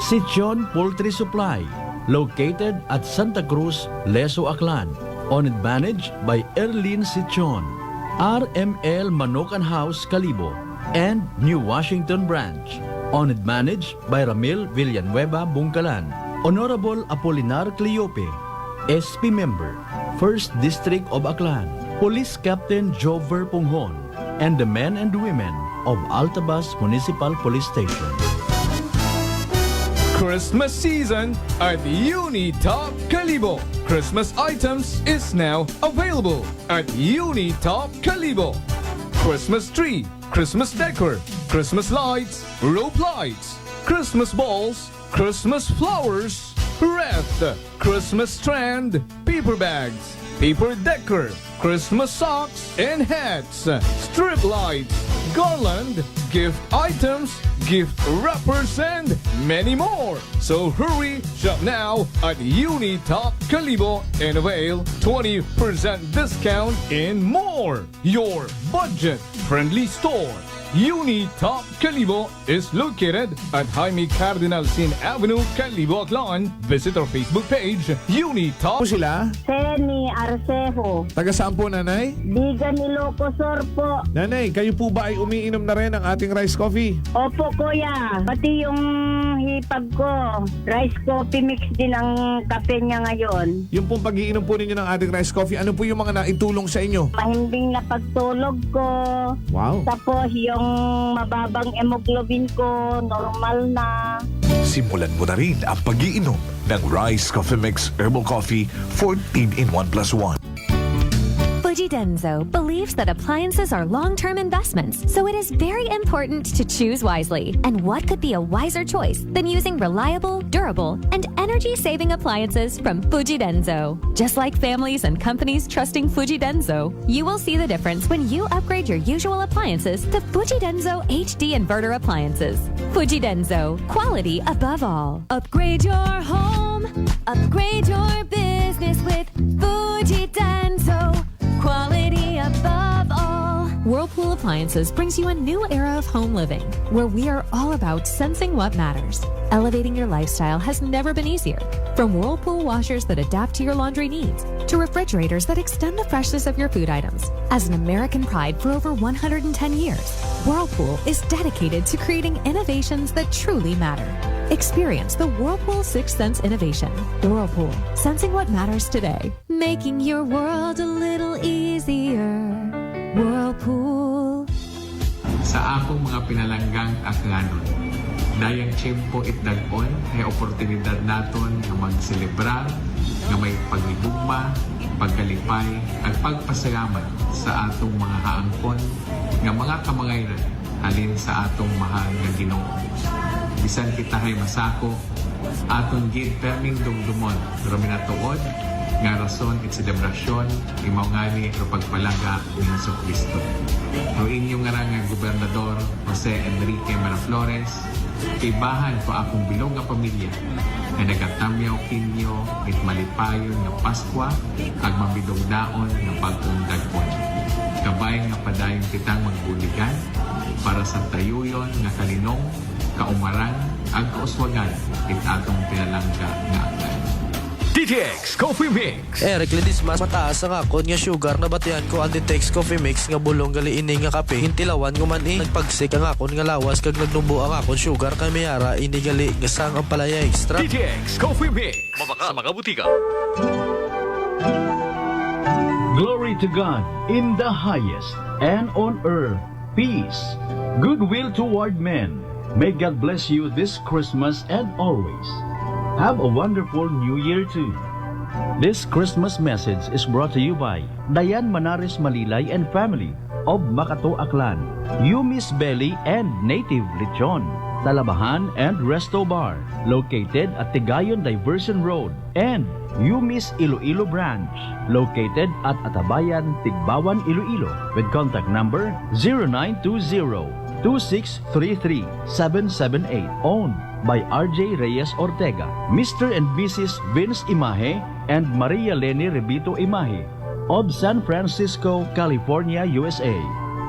Sichon Poultry Supply, located at Santa Cruz, Leso, Aklan. Owned and managed by Erlene Sichon. RML Manokan House, Calibo, and New Washington Branch. Owned and managed by Ramil Villanueva, Bungkalan. Honorable Apolinar Cleope, SP Member, 1st District of Aklan. Police Captain Jover Punghon, and the men and women of Altabas Municipal Police Station. Christmas season at Unitop Calibo. Christmas items is now available at Unitop Calibo. Christmas tree, Christmas decor, Christmas lights, rope lights, Christmas balls, Christmas flowers, wreath, Christmas strand, paper bags, paper decor, Christmas socks and hats, strip lights, garland, gift items, gift wrappers, and many more. So hurry, shop now at Unitop Calibo and avail 20% discount and more. Your budget-friendly store. Unitop Calibo is located at Jaime Cardinal Sin Avenue, Calibo, Aklan. Visit our Facebook page, Unitop. Sila? Seni Arcejo. Taga saan po, nanay? Bigan Ilocosur po. Nanay, kayo po ba ay umiinom na rin ng ating rice coffee? Opo, kuya. Pati yung hipag ko, rice coffee mix din ang kape niya ngayon. Yung pong pag-iinom po ninyo ng ating rice coffee, ano po yung mga naitulong sa inyo? Mahimbing na pagtulog ko. Wow. Tapos yung mababang hemoglobin ko, normal na. Simulan mo na rin ang pag-iinom ng Rice Coffee Mix Herbal Coffee 14 in 1+1. Fujidenzo believes that appliances are long-term investments, so it is very important to choose wisely. And what could be a wiser choice than using reliable, durable, and energy-saving appliances from Fujidenzo? Just like families and companies trusting Fujidenzo, you will see the difference when you upgrade your usual appliances to Fujidenzo HD inverter appliances. Fujidenzo, quality above all. Upgrade your home, upgrade your business with Fujidenzo. Quality above all. Whirlpool Appliances brings you a new era of home living, where we are all about sensing what matters. Elevating your lifestyle has never been easier. From Whirlpool washers that adapt to your laundry needs, to refrigerators that extend the freshness of your food items. As an American pride for over 110 years, Whirlpool is dedicated to creating innovations that truly matter. Experience the Whirlpool Sixth Sense innovation. Whirlpool, sensing what matters today. Making your world a little easier. Whirlpool. Sa akong mga pinalanggang aklanon, dayang tiyempo itdag-on ay oportunidad naton nga magselebrar nga may paglibugma, pagkalipay, at pagpasalamat sa atong mga haangkon nga mga kamangayran halin sa atong mahal nga Ginoo. Bisan kita hay masako, aton gid perming dumdumon, pero minatuod nga rason at selebrasyon imaw ngani o pagpalaga ni Jesucristo. Ang inyong nga gobernador Jose Enrique Maraflores, ibahan ko akong bilog nga pamilya na nagatamyaw kinyo at malipayon nga Paskwa ag mabidong daon nga pagtundag-on. Kabay nga padayon kitang magbuligan para sa tayuyon nga kalinong, kaumarang ag kauswagan it atong pinalangga nga aklan. DTX Coffee Mix. Eric Lidis mas mataas ang akon nga sugar na batian ko ang DTX Coffee Mix nga bulong gali ini nga kape. Hintilawan ko man nagpagsik ang akon nga lawas kag nagnubo ang akon sugar kay mayara ini gali nga sang ang palaya extra. DTX Coffee Mix. Mabaka sa mga butika. Glory to God in the highest, and on earth peace, goodwill toward men. May God bless you this Christmas and always. Have a wonderful New Year too. This Christmas message is brought to you by Dayan Manares Malilay and family of Makato Aklan, Yumis Belly and Native Lechon, Talabahan and Resto Bar, located at Tigayon Diversion Road, and Yumis Iloilo Branch, located at Atabayan, Tigbawan, Iloilo, with contact number 0920-2633-778, owned by RJ Reyes Ortega, Mr. and Mrs. Vince Imahe and Maria Leni Rebito Imahe of San Francisco, California, USA.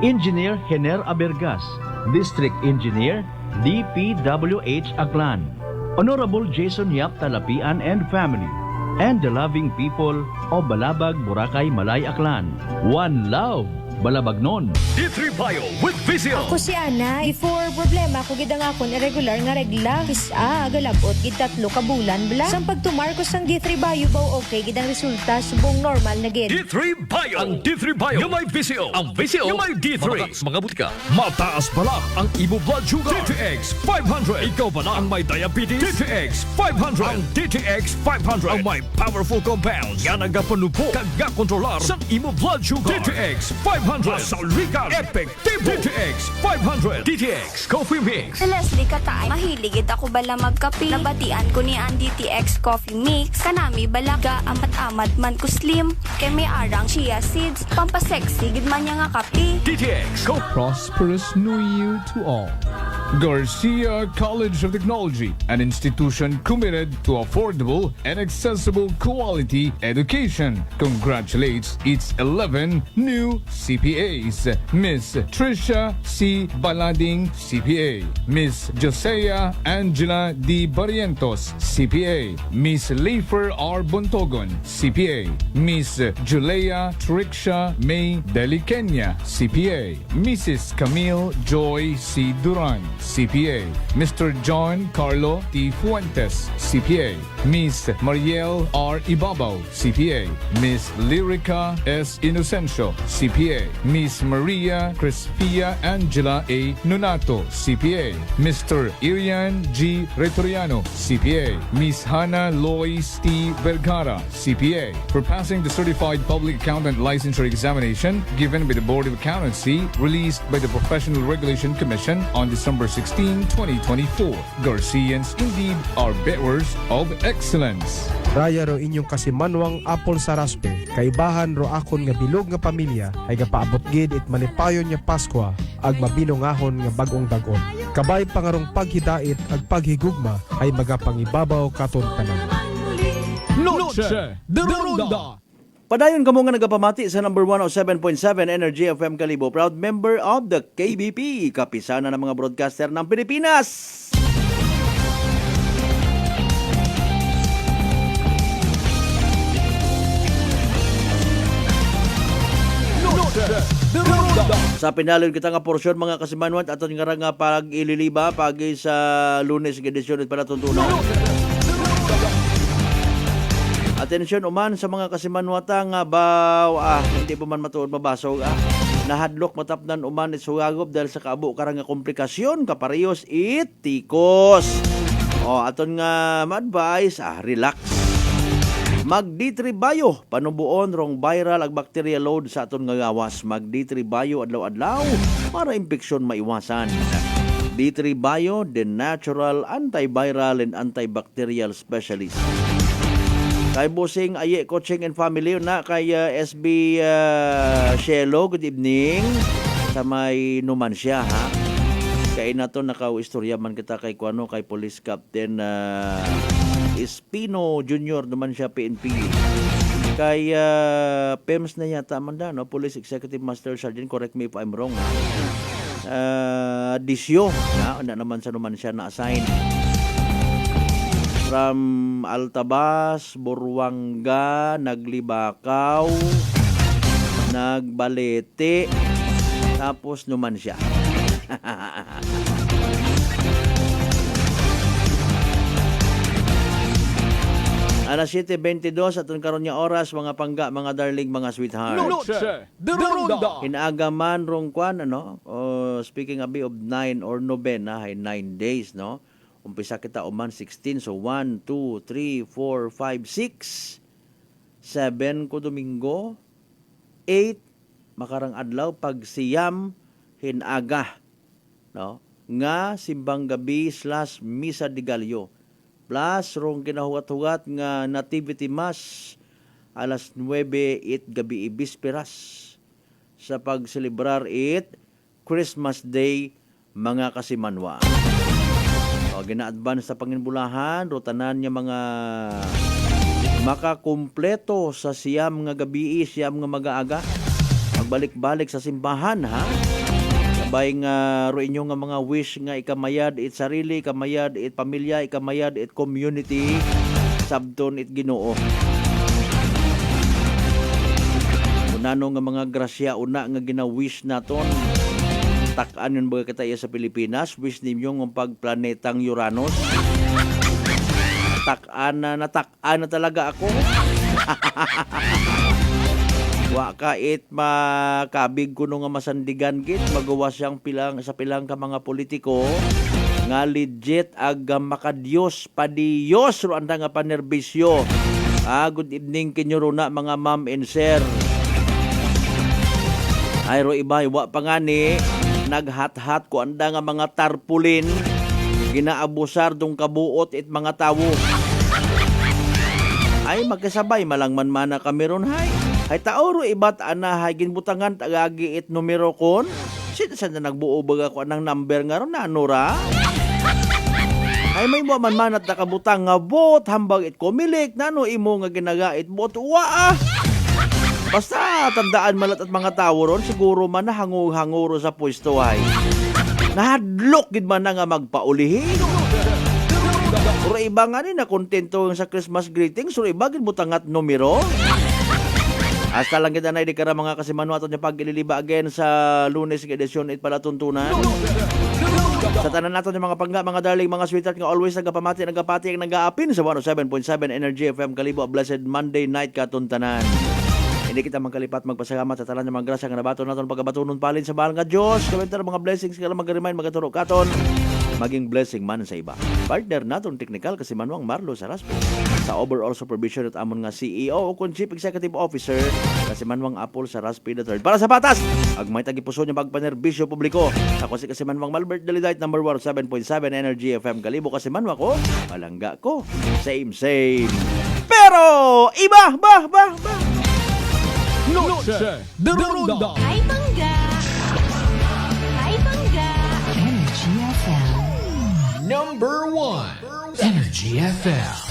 Engineer Hener Abergas, District Engineer, DPWH Aklan, Honorable Jason Yap Talapian and family, and the loving people of Balabag, Boracay, Malay, Aklan. One love, Balabagnon. D3 Bio with Vizio. Ako si Ana, before problema ko gid ang akon irregular nga regla. Kisa galabot gid 3 ka bulan bla. Sang pagtumar ko sang D3 Bio baw okay gid ang resulta subong normal na gid. D3 Bio. Ang D3 Bio yung may Vizio. Ang Vizio yung may D3. Mabaka sa mga butika. Mataas pala ang imo blood sugar. DTX 500. Ikaw pala ang may diabetes. DTX 500. Ang DTX 500 ang may powerful compounds nga nagapanubo kag kontrolar sa imo blood sugar. DTX 500. Masaligan, epektibo. DTX 500. DTX Coffee Mix. Sa Leslie Katay, mahilig ako bala magkape. Nabatian ko ni ang DTX Coffee Mix. Kanami balaga, amat-amat man ko slim. Kay may arang chia seeds. Pampasexy, gid man niya nga kape. DTX Prosperous New Year to all. Garcia College of Technology, an institution committed to affordable and accessible quality education, congratulates its 11 new CPAs. Miss Trisha C. Balading, CPA. Miss Josea Angela D. Barrientos, CPA. Miss Leifer R. Bontogon, CPA. Miss Julia Trixia May Delikenya, CPA. Mrs. Camille Joy C. Duran, CPA. Mr. John Carlo T. Fuentes, CPA. Miss Mariel R. Ibabaw, CPA. Miss Lyrica S. Inocencio, CPA. Miss Maria Crispia Angela A. Nonato, CPA. Mr. Irian G. Retoriano, CPA. Miss Hannah Lois T. Vergara, CPA. For passing the Certified Public Accountant Licensure Examination given by the Board of Accountancy, released by the Professional Regulation Commission on December 16, 2024. Garcians indeed are bearers of excellence. Raya ro inyong kasimanwang Apple Saraspe, kaibahan ro akon nga bilog nga pamilya, ay gapaabot gid it malipayon nga Paskwa, ag mabinongahon nga bagong dagon. Kabay pangarong paghidait ag paghigugma, ay magapangibabaw katon tanan. Noche de Ronda. Padayon kamo nga nagapamati sa number 107.7 Energy FM Kalibo, proud member of the KBP, kapisana ng mga broadcaster ng Pilipinas. Sa pinalon kita nga porsyon mga kasimanwan aton nga pag ililiba pagi sa Lunes edisyon para tuntunan. Atensyon uman sa mga kasimanwata nga hindi pa man matuod mabasog nahadlok matapnan uman isugagob dahil sa kaabo karang nga komplikasyon kaparehos itikos. Aton nga ma-advise relax. Mag D3 Bio panubuon rong viral ag bacteria load sa aton nga gawas. Mag D3 Bio adlaw-adlaw para impeksyon maiwasan. D3 Bio, the natural antiviral and antibacterial specialist. Kay Busing Aye Coaching and Family na kay SB Shelo, good evening. Sa may Numancia ha. Kay nato nakaw-istorya man kita kay kuano kay Police Captain Espino Jr. naman siya PNP. Kay PEMS na yata man da, no? Police Executive Master Sergeant, correct me if I'm wrong. Disyo na naman sa naman siya na-assign. from Altabas, Buruanga, Naglibakaw, Nagbalete, tapos Numancia. Alas 7:22 at karon niya oras, mga pangga, mga darling, mga sweetheart. Noche de Ronda. Inaagaman rong kwan, ano? Speaking of 9 or novena, hay 9 days, no? Umpisa kita uman 16, so 1, 2, 3, 4, 5, 6, 7 ko Domingo, 8 makarang adlaw pag siyam hinaga, no? Nga simbang gabi / misa de Gallo. Plus, rong kinahugat-hugat nga Nativity Mass alas 9 it gabi ibisperas sa pagselebrar it Christmas Day, mga kasimanwa. O, gina-advance sa Panginbulahan, rotanan niya mga makakumpleto sa siyam nga gabi, siyam nga mag-aaga. Magbalik-balik sa simbahan, ha? Sabay nga ro inyo nga mga wish nga ikamayad it sarili, ikamayad it pamilya, ikamayad it community, sabton it Ginoo. Unano nga mga grasya una nga gina-wish naton, tak-an yun ba kita sa Pilipinas, wish ninyo ng pagplanetang Uranus. Tak-an na talaga ako. Wa ka it makabig kuno nga masandigan git, magawa siyang pilang ka mga politiko nga legit ag makadiyos padiyos ro anda nga panerbisyo. Good evening kinyo ro na mga ma'am and sir. Ay ro ibay wa pangani naghat-hat ko anda nga mga tarpulin ginaabusar dong kabuot it mga tawo. Ay magkasabay malangman mana kami ron hay. Ay taoro ibat ana hay ginbutangan tagagi it numero kon. Saan na nagbuo baga ko anang number nga ron na anura? Ay may mo man at nakabutang nga bot hambang it komilik nano imo nga ginagait bot wa. Basta tandaan malat at mga tawo ron siguro man na hanguro sa pwesto ay. Nahadlok gid man na nga magpaulihin. Pero iba nga ni na kontento sa Christmas greetings, so iba gid butangat numero. Hasta lang kita na hindi ka mga kasimanwa ato niya pag-ililiba again sa Lunes ng edisyon it pala tuntunan. Sa tanan nato ng mga pangga, mga darling, mga sweetheart nga always nagapamati ang nag-aapin sa 107.7 Energy FM Kalibo. Blessed Monday night katuntanan. Hindi kita magkalipat magpasalamat sa tanan ng mga grasya nga nabato naton pagabatunon palin sa bahal nga Dios. Komentar mga blessings kala mag-remind magaturo katon. Maging blessing man sa iba. Partner naton technical kasi Manuang Marlo Saraspe. Sa overall supervision at amon nga CEO o kung Chief Executive Officer kasi Manuang Apple Saraspe III. Para sa patas, agmay tagipuso niya magpanerbisyo publiko. Ako si Manuang Malbert Dalidite number 107.7 Energy FM Kalibo kasi Manuang ko, malangga ko. Same. Pero iba ba? Noche de Ronda. Hi, Pangga! Number 1 Energy FM.